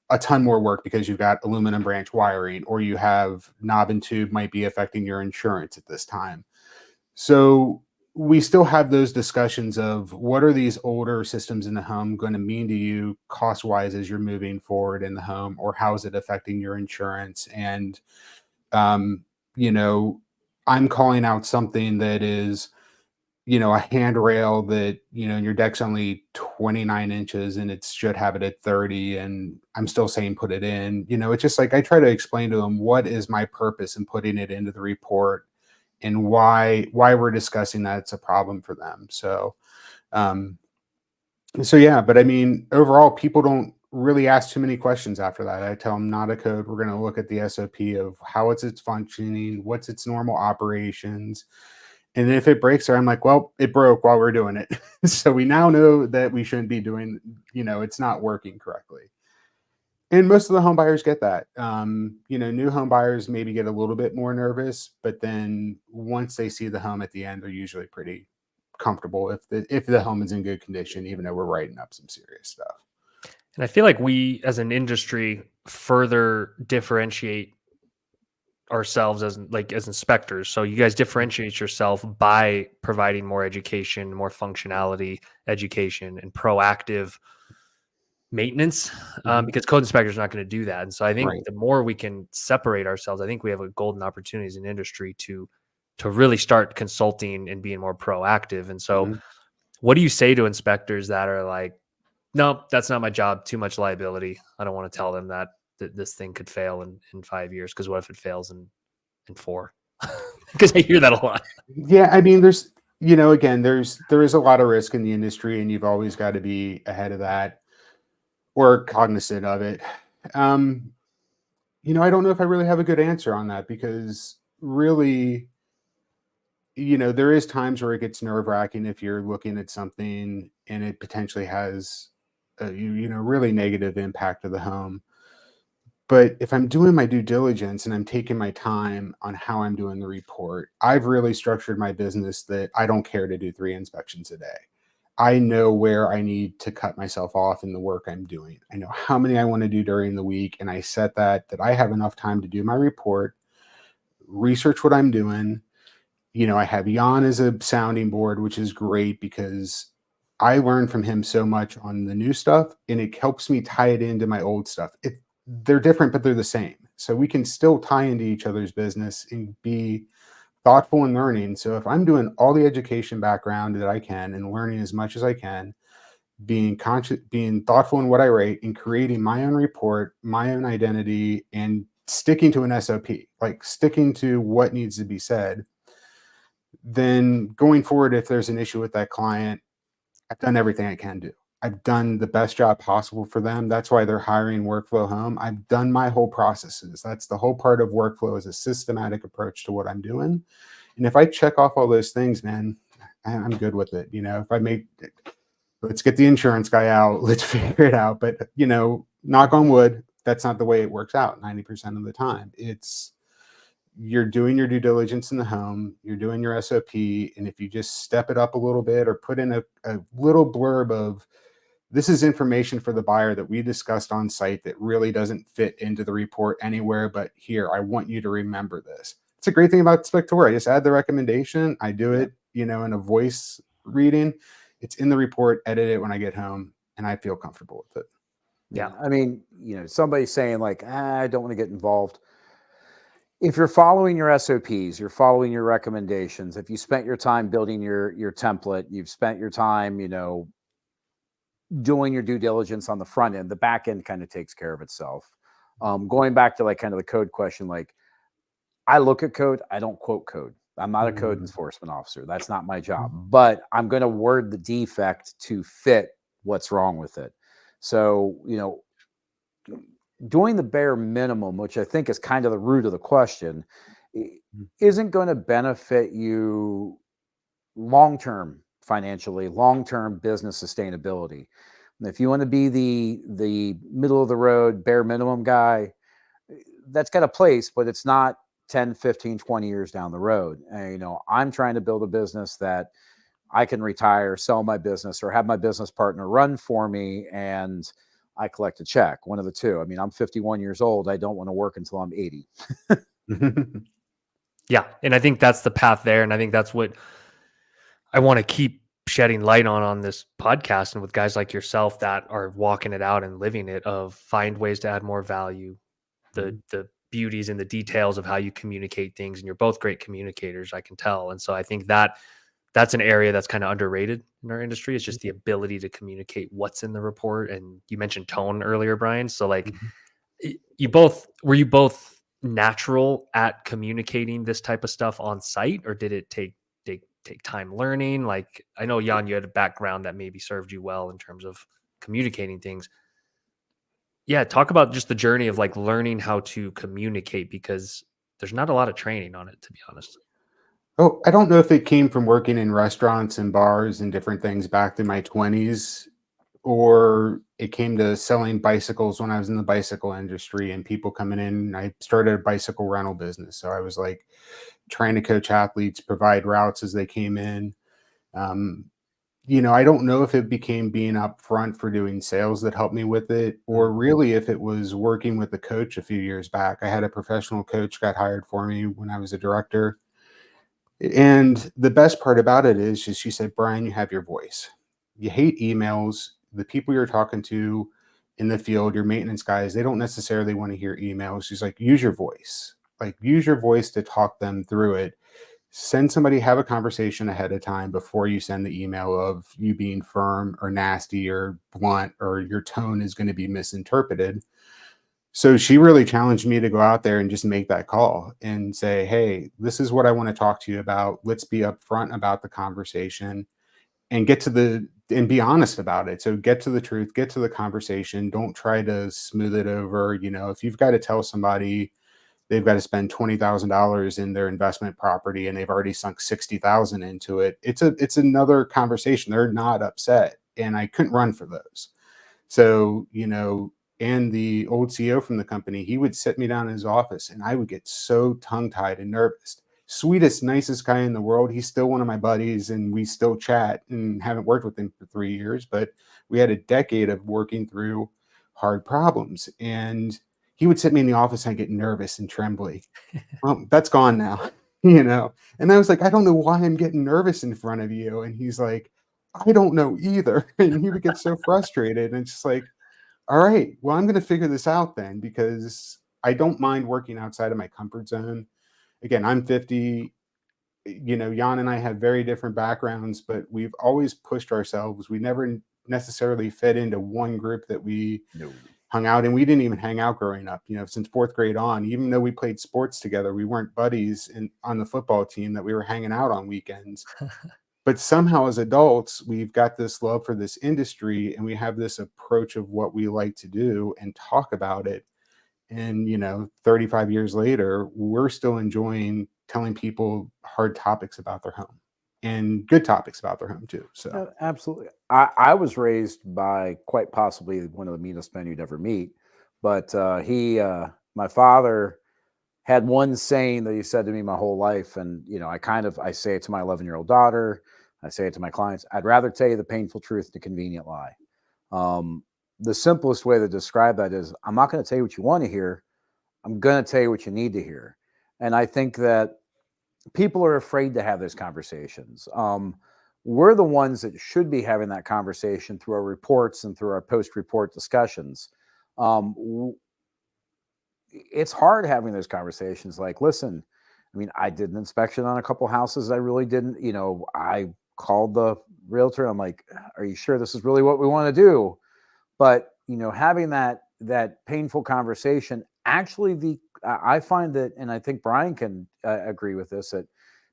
a ton more work because you've got aluminum branch wiring, or you have knob and tube might be affecting your insurance at this time. So we still have those discussions of what are these older systems in the home going to mean to you cost wise as you're moving forward in the home, or how is it affecting your insurance? And I'm calling out something that is, a handrail that, your deck's only 29 inches and it should have it at 30. And I'm still saying, put it in, it's just like, I try to explain to them, what is my purpose in putting it into the report and why we're discussing that it's a problem for them. So yeah, but I mean, overall, people don't really ask too many questions after that. I tell them, not a code. We're going to look at the SOP of how it's functioning, what's its normal operations. And if it breaks, I'm like, well, it broke while we're doing it. So we now know that we shouldn't be doing, it's not working correctly. And most of the home buyers get that. New home buyers maybe get a little bit more nervous, but then once they see the home at the end, they're usually pretty comfortable if the home is in good condition, even though we're writing up some serious stuff. And I feel like we as an industry further differentiate ourselves as inspectors. So you guys differentiate yourself by providing more education, more functionality, education, and proactive maintenance, because code inspectors are not going to do that. And so I think the more we can separate ourselves, I think we have a golden opportunity as an industry to really start consulting and being more proactive. And so What do you say to inspectors that are like, no, that's not my job, too much liability. I don't want to tell them that this thing could fail in 5 years, because what if it fails in 4? Because I hear that a lot. Yeah, I mean, there's, again, there is a lot of risk in the industry, and you've always got to be ahead of that or cognizant of it. I don't know if I really have a good answer on that, because really, there is times where it gets nerve-wracking if you're looking at something and it potentially has a, really negative impact to the home. But if I'm doing my due diligence and I'm taking my time on how I'm doing the report, I've really structured my business that I don't care to do 3 inspections a day. I know where I need to cut myself off in the work I'm doing. I know how many I want to do during the week, and I set that I have enough time to do my report, research what I'm doing. I have Yon as a sounding board, which is great because I learn from him so much on the new stuff, and it helps me tie it into my old stuff. They're different, but they're the same. So we can still tie into each other's business and be thoughtful and learning. So if I'm doing all the education background that I can and learning as much as I can, being conscious, being thoughtful in what I write, and creating my own report, my own identity, and sticking to an SOP, like sticking to what needs to be said, then going forward, if there's an issue with that client, I've done everything I can do. I've done the best job possible for them. That's why they're hiring Workflow Home. I've done my whole processes. That's the whole part of Workflow, is a systematic approach to what I'm doing. And if I check off all those things, man, I'm good with it. If I make, let's get the insurance guy out, let's figure it out. But, knock on wood, that's not the way it works out 90% of the time. You're doing your due diligence in the home, you're doing your SOP, and if you just step it up a little bit or put in a little blurb of, this is information for the buyer that we discussed on site that really doesn't fit into the report anywhere, but here, I want you to remember this. It's a great thing about Spectora. I just add the recommendation. I do it, in a voice reading. It's in the report, edit it when I get home, and I feel comfortable with it. Yeah. I mean, somebody saying like, I don't want to get involved. If you're following your SOPs, you're following your recommendations, if you spent your time building your template, you've spent your time, doing your due diligence on the front end, the back end kind of takes care of itself. Going back to like kind of the code question, like I look at code, I don't quote code. I'm not a code enforcement officer. That's not my job, but I'm going to word the defect to fit what's wrong with it. So, doing the bare minimum, which I think is kind of the root of the question, isn't going to benefit you long-term financially, long-term business sustainability. And if you want to be the middle of the road, bare minimum guy, that's got a place, but it's not 10, 15, 20 years down the road. And, I'm trying to build a business that I can retire, sell my business, or have my business partner run for me, and I collect a check, one of the two. I mean, I'm 51 years old. I don't want to work until I'm 80. Yeah. And I think that's the path there. And I think that's what I want to keep shedding light on this podcast, and with guys like yourself that are walking it out and living it, of find ways to add more value, the beauties and the details of how you communicate things. And you're both great communicators, I can tell. And so I think that's an area that's kind of underrated in our industry. It's just the ability to communicate what's in the report. And you mentioned tone earlier, Brian. So like were you both natural at communicating this type of stuff on site, or did it take time learning? Like, I know, Jan, you had a background that maybe served you well in terms of communicating things. Yeah. Talk about just the journey of like learning how to communicate, because there's not a lot of training on it, to be honest. Oh, I don't know if it came from working in restaurants and bars and different things back in my 20s, or it came to selling bicycles when I was in the bicycle industry and people coming in. I started a bicycle rental business. So I was like trying to coach athletes, provide routes as they came in. I don't know if it became being up front for doing sales that helped me with it, or really if it was working with a coach a few years back. I had a professional coach got hired for me when I was a director. And the best part about it is she said, Brian, you have your voice. You hate emails. The people you're talking to in the field, your maintenance guys, they don't necessarily want to hear emails. She's like, use your voice. Like, use your voice to talk them through it. send somebody, have a conversation ahead of time before you send the email of you being firm or nasty or blunt, or your tone is going to be misinterpreted. So she really challenged me to go out there and just make that call and say, hey, this is what I want to talk to you about. Let's be upfront about the conversation and and be honest about it. So get to the truth, get to the conversation. Don't try to smooth it over. If you've got to tell somebody they've got to spend $20,000 in their investment property and they've already sunk 60,000 into it, it's another conversation. They're not upset. And I couldn't run for those. So, and the old CEO from the company, he would sit me down in his office and I would get so tongue tied and nervous. Sweetest, nicest guy in the world. He's still one of my buddies and we still chat, and haven't worked with him for 3 years, but we had a decade of working through hard problems. And he would sit me in the office and I'd get nervous and trembly. Well, that's gone now, And I was like, I don't know why I'm getting nervous in front of you. And he's like, I don't know either. And he would get so frustrated. And it's just like, all right, well, I'm going to figure this out then, because I don't mind working outside of my comfort zone. Again, I'm 50. Jan and I have very different backgrounds, but we've always pushed ourselves. We never necessarily fit into one group that we hung out in. We didn't even hang out growing up. Since fourth grade on, even though we played sports together, we weren't buddies on the football team that we were hanging out on weekends. But somehow as adults, we've got this love for this industry and we have this approach of what we like to do and talk about it. And, 35 years later, we're still enjoying telling people hard topics about their home, and good topics about their home too. So absolutely. I was raised by quite possibly one of the meanest men you'd ever meet, but my father had one saying that he said to me my whole life. And, I say it to my 11-year-old daughter. I say it to my clients. I'd rather tell you the painful truth than a convenient lie. The simplest way to describe that is, I'm not going to tell you what you want to hear. I'm going to tell you what you need to hear. And I think that people are afraid to have those conversations. We're the ones that should be having that conversation through our reports and through our post-report discussions. It's hard having those conversations. Like, listen, I did an inspection on a couple houses. I really didn't, I called the realtor. I'm like, are you sure this is really what we want to do? But, having that painful conversation, actually I find that, and I think Brian can agree with this, that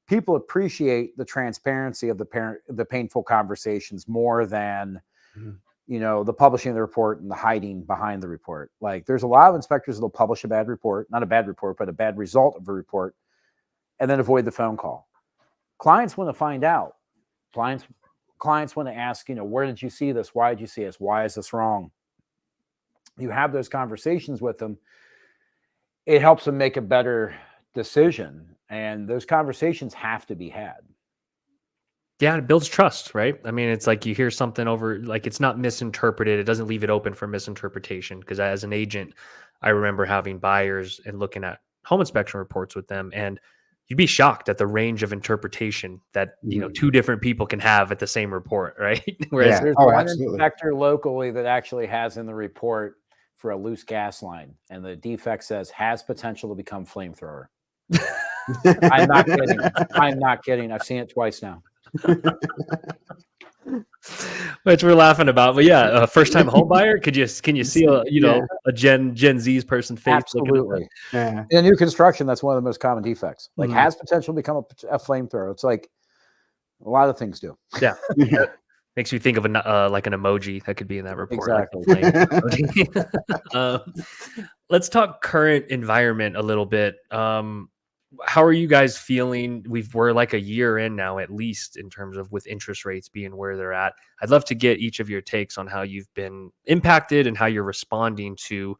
people appreciate the transparency of the painful conversations more than, the publishing of the report and the hiding behind the report. Like, there's a lot of inspectors that'll publish a bad report, not a bad report, but a bad result of a report, and then avoid the phone call. Clients want to find out. Clients want to ask, where did you see this? Why did you see this? Why is this wrong? You have those conversations with them. It helps them make a better decision. And those conversations have to be had. Yeah, it builds trust, right? It's like you hear something over, like, it's not misinterpreted. It doesn't leave it open for misinterpretation. Because as an agent, I remember having buyers and looking at home inspection reports with them, and you'd be shocked at the range of interpretation that two different people can have at the same report, right? Whereas there's one inspector locally that actually has in the report for a loose gas line, and the defect says has potential to become flamethrower. I'm not kidding. I'm not kidding. I've seen it twice now. Which we're laughing about, but yeah, a first-time home buyer. Can you see a Gen Z's person face? Absolutely. Yeah. In new construction, that's one of the most common defects. Like, has potential to become a flamethrower. It's like a lot of things do. Yeah. Makes you think of like an emoji that could be in that report. Exactly. Let's talk current environment a little bit. How are you guys feeling? We're like a year in now, at least, in terms of with interest rates being where they're at. I'd love to get each of your takes on how you've been impacted and how you're responding to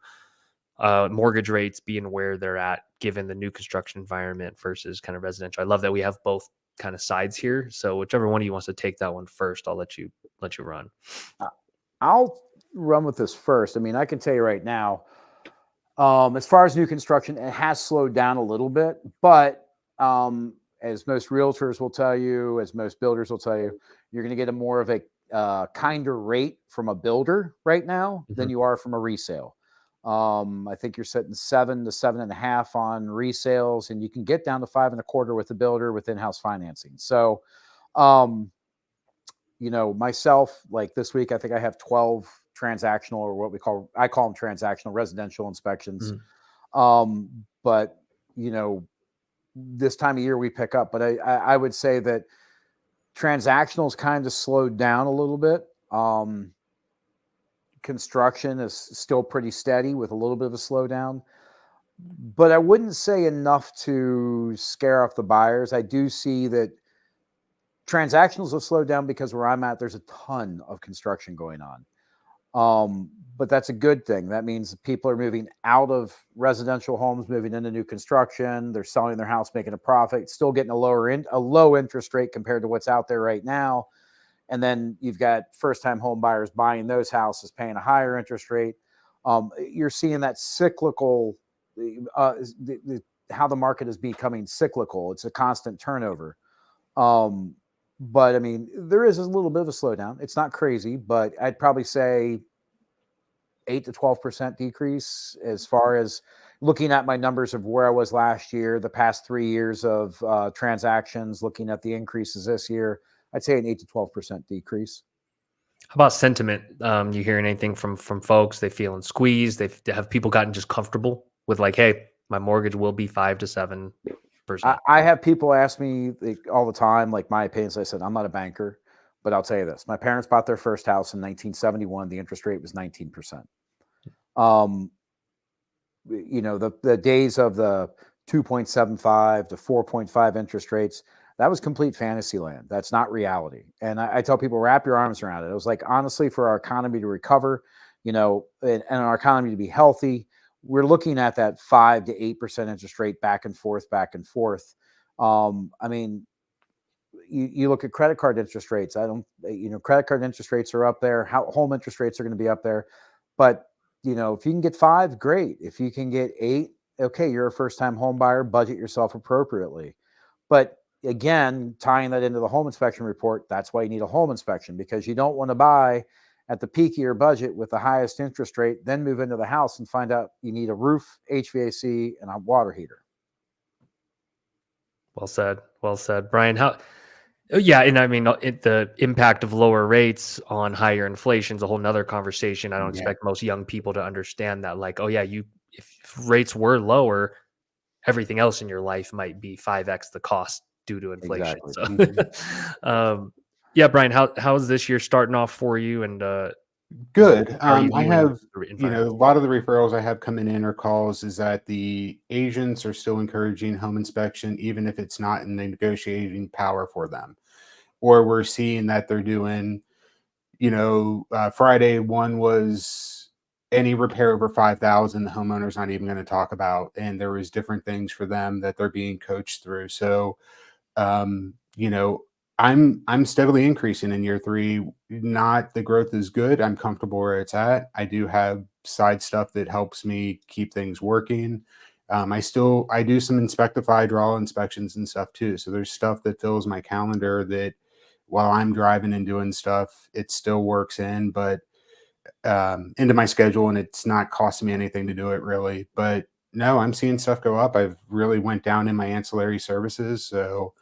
mortgage rates being where they're at, given the new construction environment versus kind of residential. I love that we have both kind of sides here. So whichever one of you wants to take that one first, I'll let you run. I'll run with this first. I can tell you right now, as far as new construction, it has slowed down a little bit, but as most realtors will tell you, as most builders will tell you, you're going to get a more of a kinder rate from a builder right now than you are from a resale. I think you're sitting 7 to 7.5 on resales, and you can get down to 5.25 with the builder with in-house financing. So, myself, like this week, I think I have 12 transactional, or I call them transactional residential inspections. But this time of year we pick up, but I would say that transactionals kind of slowed down a little bit. Construction is still pretty steady with a little bit of a slowdown, but I wouldn't say enough to scare off the buyers. I do see that transactionals have slowed down because where I'm at, there's a ton of construction going on. But that's a good thing. That means people are moving out of residential homes, moving into new construction. They're selling their house, making a profit, still getting a low interest rate compared to what's out there right now. And then you've got first-time home buyers buying those houses, paying a higher interest rate. You're seeing that cyclical, how the market is becoming cyclical. It's a constant turnover. But I mean, there is a little bit of a slowdown. It's not crazy, but I'd probably say 8 to 12% decrease as far as looking at my numbers of where I was last year, the past 3 years of transactions, looking at the increases this year. I'd say an 8 to 12% decrease. How about sentiment? You hearing anything from folks? They feeling squeezed? Have people gotten just comfortable with like, hey, my mortgage will be 5 to 7%? I have people ask me all the time, like my opinions. I said, I'm not a banker, but I'll tell you this. My parents bought their first house in 1971. The interest rate was 19%. The days of the 2.75 to 4.5 interest rates, that was complete fantasy land. That's not reality. And I tell people, wrap your arms around it. It was like, honestly, for our economy to recover, and our economy to be healthy, we're looking at that 5 to 8% interest rate back and forth. I mean, you look at credit card interest rates. Credit card interest rates are up there. Home interest rates are going to be up there. But, if you can get 5, great. If you can get 8, okay, you're a first-time home buyer, budget yourself appropriately. But again, tying that into the home inspection report, that's why you need a home inspection, because you don't want to buy at the peak of your budget with the highest interest rate, then move into the house and find out you need a roof, HVAC, and a water heater. Well said, Brian. Yeah, and I mean, the impact of lower rates on higher inflation is a whole nother conversation. I don't expect most young people to understand that. Like, oh yeah, if rates were lower, everything else in your life might be 5x the cost due to inflation. Exactly. So, yeah, Brian, how's this year starting off for you? And good. How are you I viewing have, the a environment? lot of the referrals I have coming in or calls is that the agents are still encouraging home inspection, even if it's not in the negotiating power for them. Or we're seeing that they're doing, Friday one was any repair over 5,000, the homeowner's not even going to talk about. And there was different things for them that they're being coached through. So, um, you know, I'm steadily increasing in year 3. Not the growth is good. I'm comfortable where it's at. I do have side stuff that helps me keep things working. I do some Inspectify draw inspections and stuff too. So there's stuff that fills my calendar that while I'm driving and doing stuff, it still works in, but into my schedule, and it's not costing me anything to do it really. But no, I'm seeing stuff go up. I've really went down in my ancillary services. So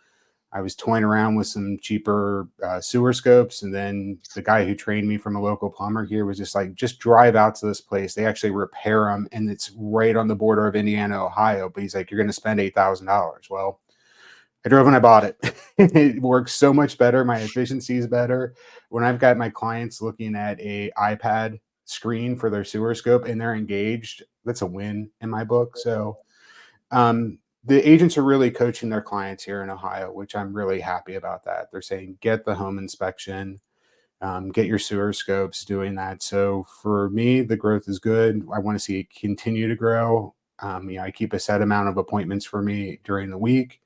I was toying around with some cheaper sewer scopes. And then the guy who trained me from a local plumber here was just like, just drive out to this place. They actually repair them. And it's right on the border of Indiana, Ohio. But he's like, you're going to spend $8,000. Well, I drove and I bought it. It works so much better. My efficiency is better. When I've got my clients looking at a iPad screen for their sewer scope and they're engaged, that's a win in my book. So the agents are really coaching their clients here in Ohio, which I'm really happy about that. They're saying, get the home inspection, get your sewer scopes, doing that. So for me, the growth is good. I want to see it continue to grow. I keep a set amount of appointments for me during the week.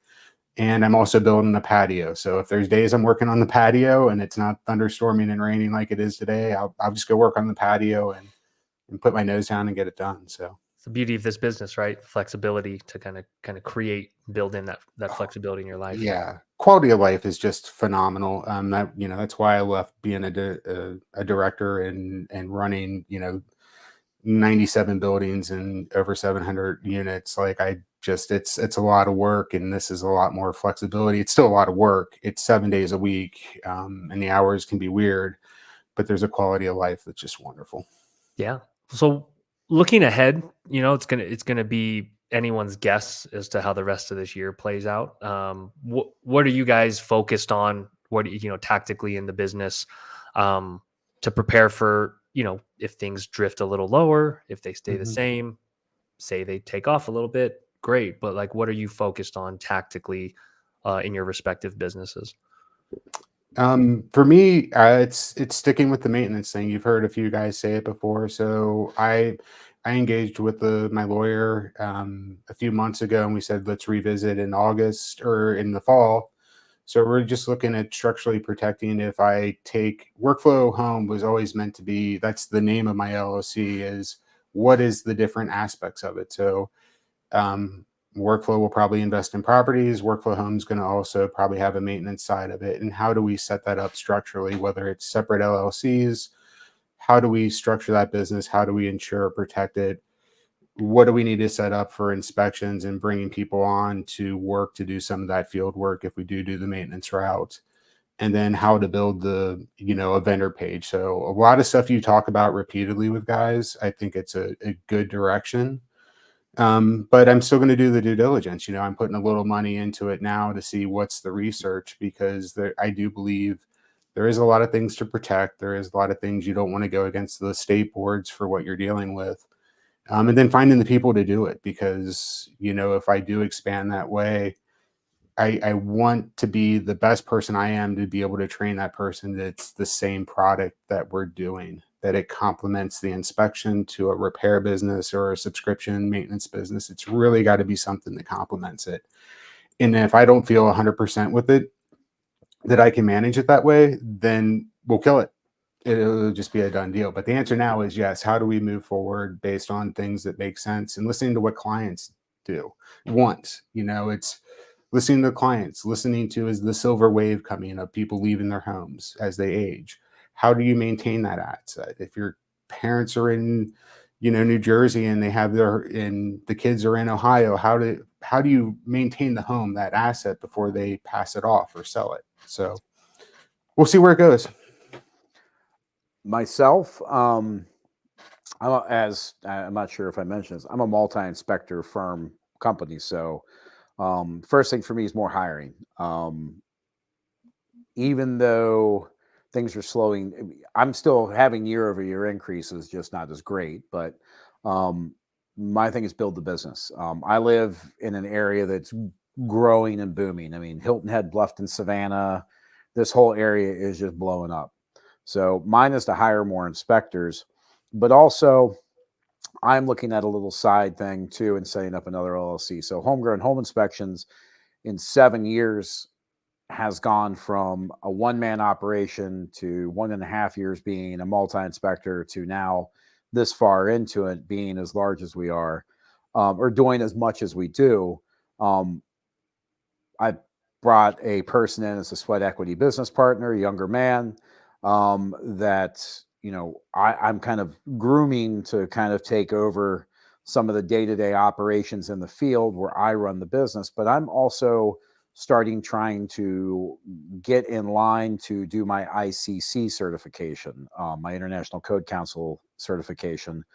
And I'm also building a patio. So if there's days I'm working on the patio and it's not thunderstorming and raining like it is today, I'll just go work on the patio and put my nose down and get it done. So It's the beauty of this business, right? Flexibility to kind of create, build in that flexibility in your life. yeah, quality of life is just phenomenal. That's why I left being a director and running, 97 buildings and over 700 units. Like it's a lot of work, and this is a lot more flexibility. It's still a lot of work. It's 7 days a week, and the hours can be weird, but there's a quality of life that's just wonderful. Yeah. So looking ahead, it's gonna be anyone's guess as to how the rest of this year plays out. What are you guys focused on? What tactically in the business, to prepare for if things drift a little lower, if they stay the Mhm. same, say they take off a little bit, great. But like, what are you focused on tactically in your respective businesses? For me, it's sticking with the maintenance thing. You've heard a few guys say it before. So I engaged with my lawyer a few months ago, and we said let's revisit in August or in the fall. So we're just looking at structurally protecting. If I take workflow home was always meant to be, that's the name of my LLC, is what is the different aspects of it. So um, workflow will probably invest in properties. Workflow home's going to also probably have a maintenance side of it. And how do we set that up structurally, whether it's separate LLCs? How do we structure that business? How do we ensure protect it? What do we need to set up for inspections and bringing people on to work to do some of that field work if we do the maintenance route? And then how to build a vendor page. So a lot of stuff you talk about repeatedly with guys, I think it's a good direction. But I'm still going to do the due diligence. I'm putting a little money into it now to see what's the research, because I do believe there is a lot of things to protect. There is a lot of things you don't want to go against the state boards for what you're dealing with. And then finding the people to do it, because if I do expand that way, I want to be the best person I am to be able to train that person that's the same product that we're doing, that it complements the inspection to a repair business or a subscription maintenance business. It's really got to be something that complements it. And if I don't feel 100% with it, that I can manage it that way, then we'll kill it. It'll just be a done deal. But the answer now is yes. How do we move forward based on things that make sense and listening to what clients do want? It's listening to clients, listening to, is the silver wave coming of people leaving their homes as they age? How do you maintain that asset? If your parents are in, New Jersey, and the kids are in Ohio, how do you maintain the home, that asset, before they pass it off or sell it? So we'll see where it goes. Myself, I'm not sure if I mentioned this, I'm a multi-inspector firm company. So first thing for me is more hiring. Even though things are slowing, I'm still having year-over-year increases, just not as great. But my thing is build the business. I live in an area that's growing and booming. I mean, Hilton Head, Bluffton, Savannah, this whole area is just blowing up. So mine is to hire more inspectors, but also I'm looking at a little side thing too and setting up another LLC. So homegrown home inspections in 7 years has gone from a one-man operation to 1.5 years being a multi-inspector to now this far into it being as large as we are, or doing as much as we do. I brought a person in as a sweat equity business partner, a younger man, that I'm kind of grooming to kind of take over some of the day-to-day operations in the field where I run the business. But I'm also trying to get in line to do my ICC certification, my International Code Council certification,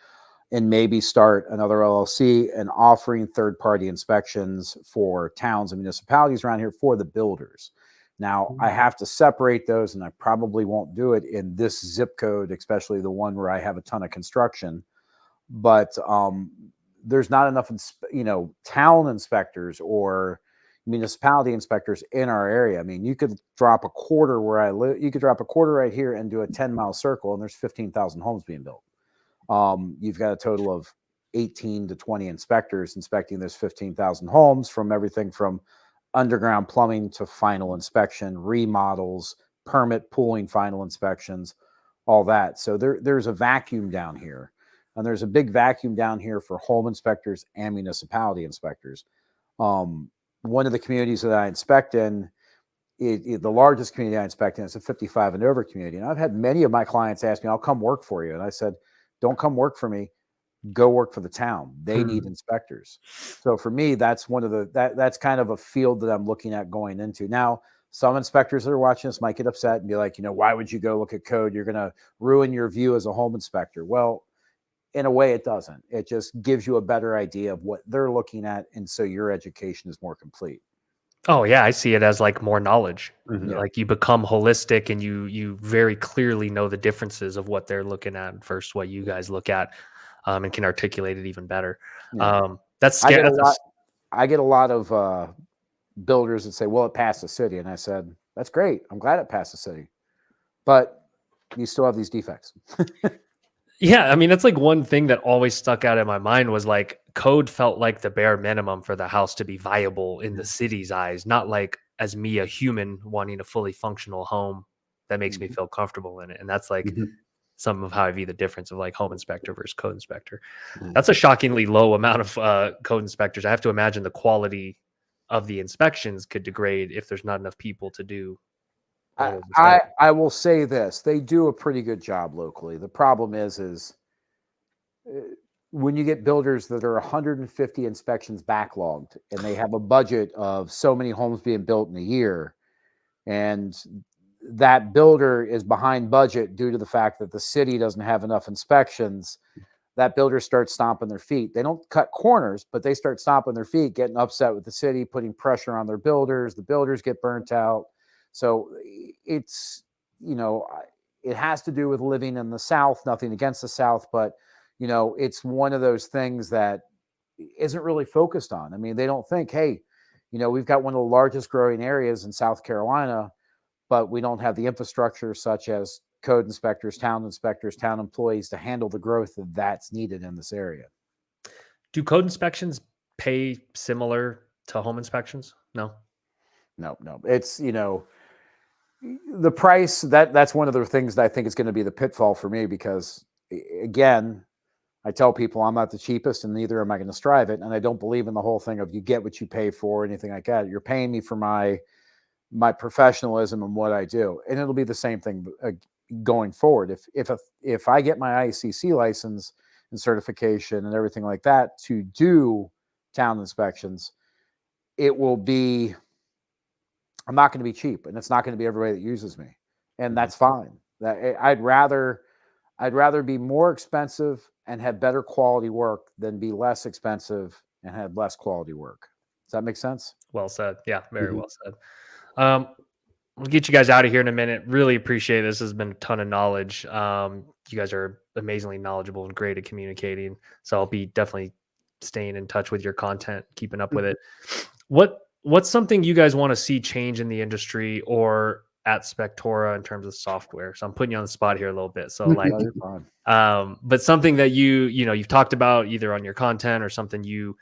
and maybe start another LLC and offering third-party inspections for towns and municipalities around here for the builders. Now, I have to separate those, and I probably won't do it in this zip code, especially the one where I have a ton of construction. But there's not enough, town inspectors or municipality inspectors in our area. I mean, you could drop a quarter where I live. You could drop a quarter right here and do a 10-mile circle, and there's 15,000 homes being built. You've got a total of 18 to 20 inspectors inspecting those 15,000 homes, from everything from underground plumbing to final inspection, remodels, permit pooling, final inspections, all that. So there's a vacuum down here, and there's a big vacuum down here for home inspectors and municipality inspectors. One of the communities that I inspect in, the largest community I inspect in, is a 55 and over community. And I've had many of my clients ask me, I'll come work for you. And I said, don't come work for me. go work for the town. They need inspectors. So for me, that's one of that's kind of a field that I'm looking at going into. Now, some inspectors that are watching this might get upset and be like, why would you go look at code? You're going to ruin your view as a home inspector. Well, in a way, it doesn't. It just gives you a better idea of what they're looking at. And so your education is more complete. Oh yeah, I see it as like more knowledge. Yeah. Like you become holistic and you very clearly know the differences of what they're looking at versus what you guys look at, and can articulate it even better. Yeah. That's scary. I get a lot of builders that say, well, it passed the city. And I said, that's great. I'm glad it passed the city. But you still have these defects. Yeah, I mean, that's like one thing that always stuck out in my mind was like code felt like the bare minimum for the house to be viable in the city's eyes, not like as me, a human wanting a fully functional home that makes me feel comfortable in it. And that's like some of how I view the difference of like home inspector versus code inspector. That's a shockingly low amount of code inspectors. I have to imagine the quality of the inspections could degrade if there's not enough people to do. I will say this, they do a pretty good job locally. The problem is when you get builders that are 150 inspections backlogged and they have a budget of so many homes being built in a year, and that builder is behind budget due to the fact that the city doesn't have enough inspections, that builder starts stomping their feet. They don't cut corners, but they start stomping their feet, getting upset with the city, putting pressure on their builders. The builders get burnt out. So it's, it has to do with living in the South, nothing against the South, but, it's one of those things that isn't really focused on. I mean, they don't think, hey, we've got one of the largest growing areas in South Carolina, but we don't have the infrastructure such as code inspectors, town employees to handle the growth that's needed in this area. Do code inspections pay similar to home inspections? No. It's, the price that's one of the things that I think is going to be the pitfall for me, because again, I tell people I'm not the cheapest and neither am I going to strive it. And I don't believe in the whole thing of you get what you pay for or anything like that. You're paying me for my professionalism and what I do. And it'll be the same thing going forward. If I get my ICC license and certification and everything like that to do town inspections, it will be, I'm not going to be cheap, and it's not going to be everybody that uses me. And that's fine. I'd rather be more expensive and have better quality work than be less expensive and have less quality work. Does that make sense? Well said. Yeah, very well said. We'll get you guys out of here in a minute. Really appreciate it. This has been a ton of knowledge. You guys are amazingly knowledgeable and great at communicating. So I'll be definitely staying in touch with your content, keeping up with it. What's something you guys want to see change in the industry or at Spectora in terms of software? So I'm putting you on the spot here a little bit. So like, but something that you've talked about either on your content or something you,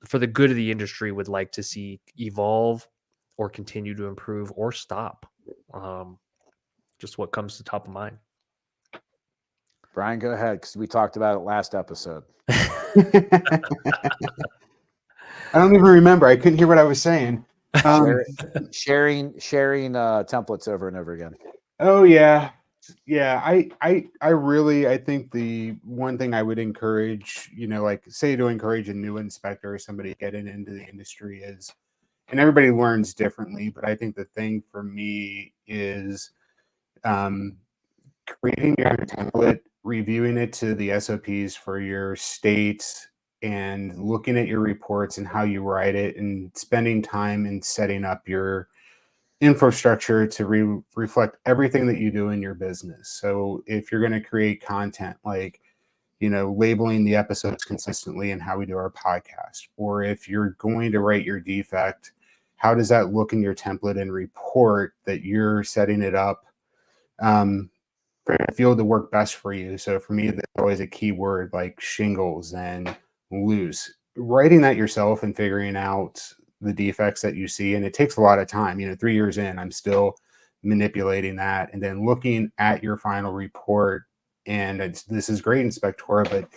for the good of the industry, would like to see evolve or continue to improve or stop. Just what comes to top of mind. Brian, go ahead, because we talked about it last episode. I don't even remember. I couldn't hear what I was saying. Sharing templates over and over again. Oh yeah. I think the one thing I would encourage, like say to encourage a new inspector or somebody getting into the industry is, and everybody learns differently, but I think the thing for me is creating your own template, reviewing it to the SOPs for your state, and looking at your reports and how you write it, and spending time in setting up your infrastructure to reflect everything that you do in your business. So if you're going to create content like, labeling the episodes consistently and how we do our podcast, or if you're going to write your defect, how does that look in your template and report that you're setting it up for the field to work best for you? So for me, there's always a key word like shingles and loose. Writing that yourself and figuring out the defects that you see, and it takes a lot of time. 3 years in, I'm still manipulating that, and then looking at your final report. And this is great in Spectora, but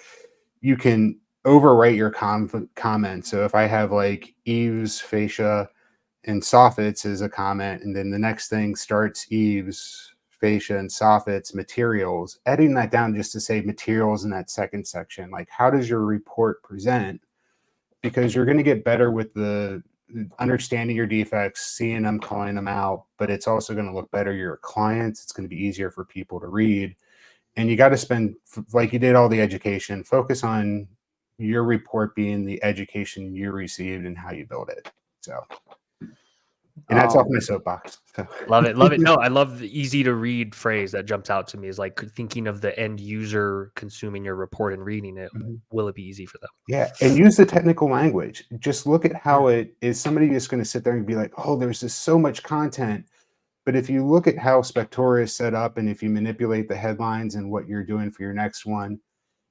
you can overwrite your comment. So if I have like eaves, fascia, and soffits as a comment, and then the next thing starts eaves, fascia and soffits, materials, editing that down just to say materials in that second section. Like, how does your report present? Because you're going to get better with the understanding your defects, seeing them, calling them out, but it's also going to look better to your clients. It's going to be easier for people to read. And you got to spend, like you did all the education, focus on your report being the education you received and how you build it. So, and that's off my soapbox. So. Love it. Love it. No, I love the easy to read phrase that jumps out to me is like thinking of the end user consuming your report and reading it. Mm-hmm. Will it be easy for them? Yeah. And use the technical language. Just look at how it is. Somebody just going to sit there and be like, oh, there's just so much content. But if you look at how Spectora is set up and if you manipulate the headlines and what you're doing for your next one,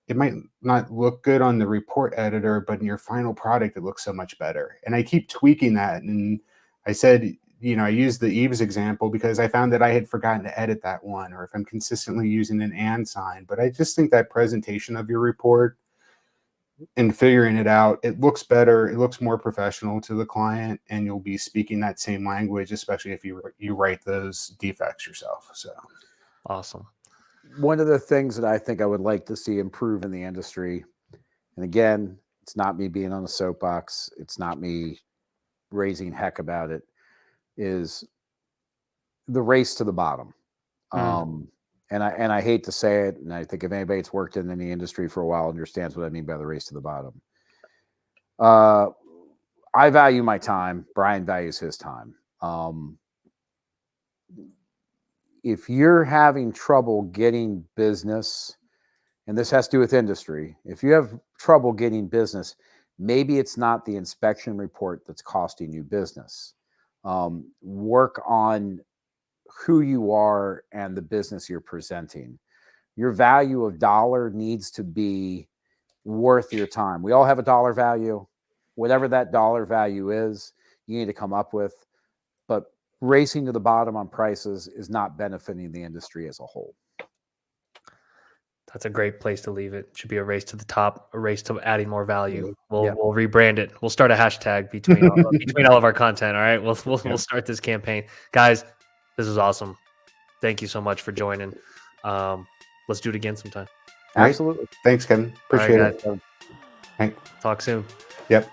it might not look good on the report editor, but in your final product, it looks so much better. And I keep tweaking that. And I said, you know, I used the Eves example because I found that I had forgotten to edit that one, or if I'm consistently using an and sign. But I just think that presentation of your report and figuring it out, it looks better, it looks more professional to the client, and you'll be speaking that same language, especially if you write those defects yourself. So awesome. One of the things that I think I would like to see improve in the industry, and again, it's not me being on a soapbox, it's not me raising heck about it, is the race to the bottom. And I hate to say it, and I think if anybody that's worked in the industry for a while understands what I mean by the race to the bottom. I value my time. Brian values his time. If you're having trouble getting business, and this has to do with industry, if you have trouble getting business, maybe it's not the inspection report that's costing you business. Work on who you are and the business you're presenting. Your value of dollar needs to be worth your time. We all have a dollar value. Whatever that dollar value is, you need to come up with. But racing to the bottom on prices is not benefiting the industry as a whole. That's a great place to leave it. Should be a race to the top, a race to adding more value. We'll Yep. we'll rebrand it. We'll start a hashtag between all of our content. All right, we'll start this campaign, guys. This is awesome. Thank you so much for joining. Let's do it again sometime. Absolutely. Thanks, Kevin. Appreciate right, it. Talk soon. Yep.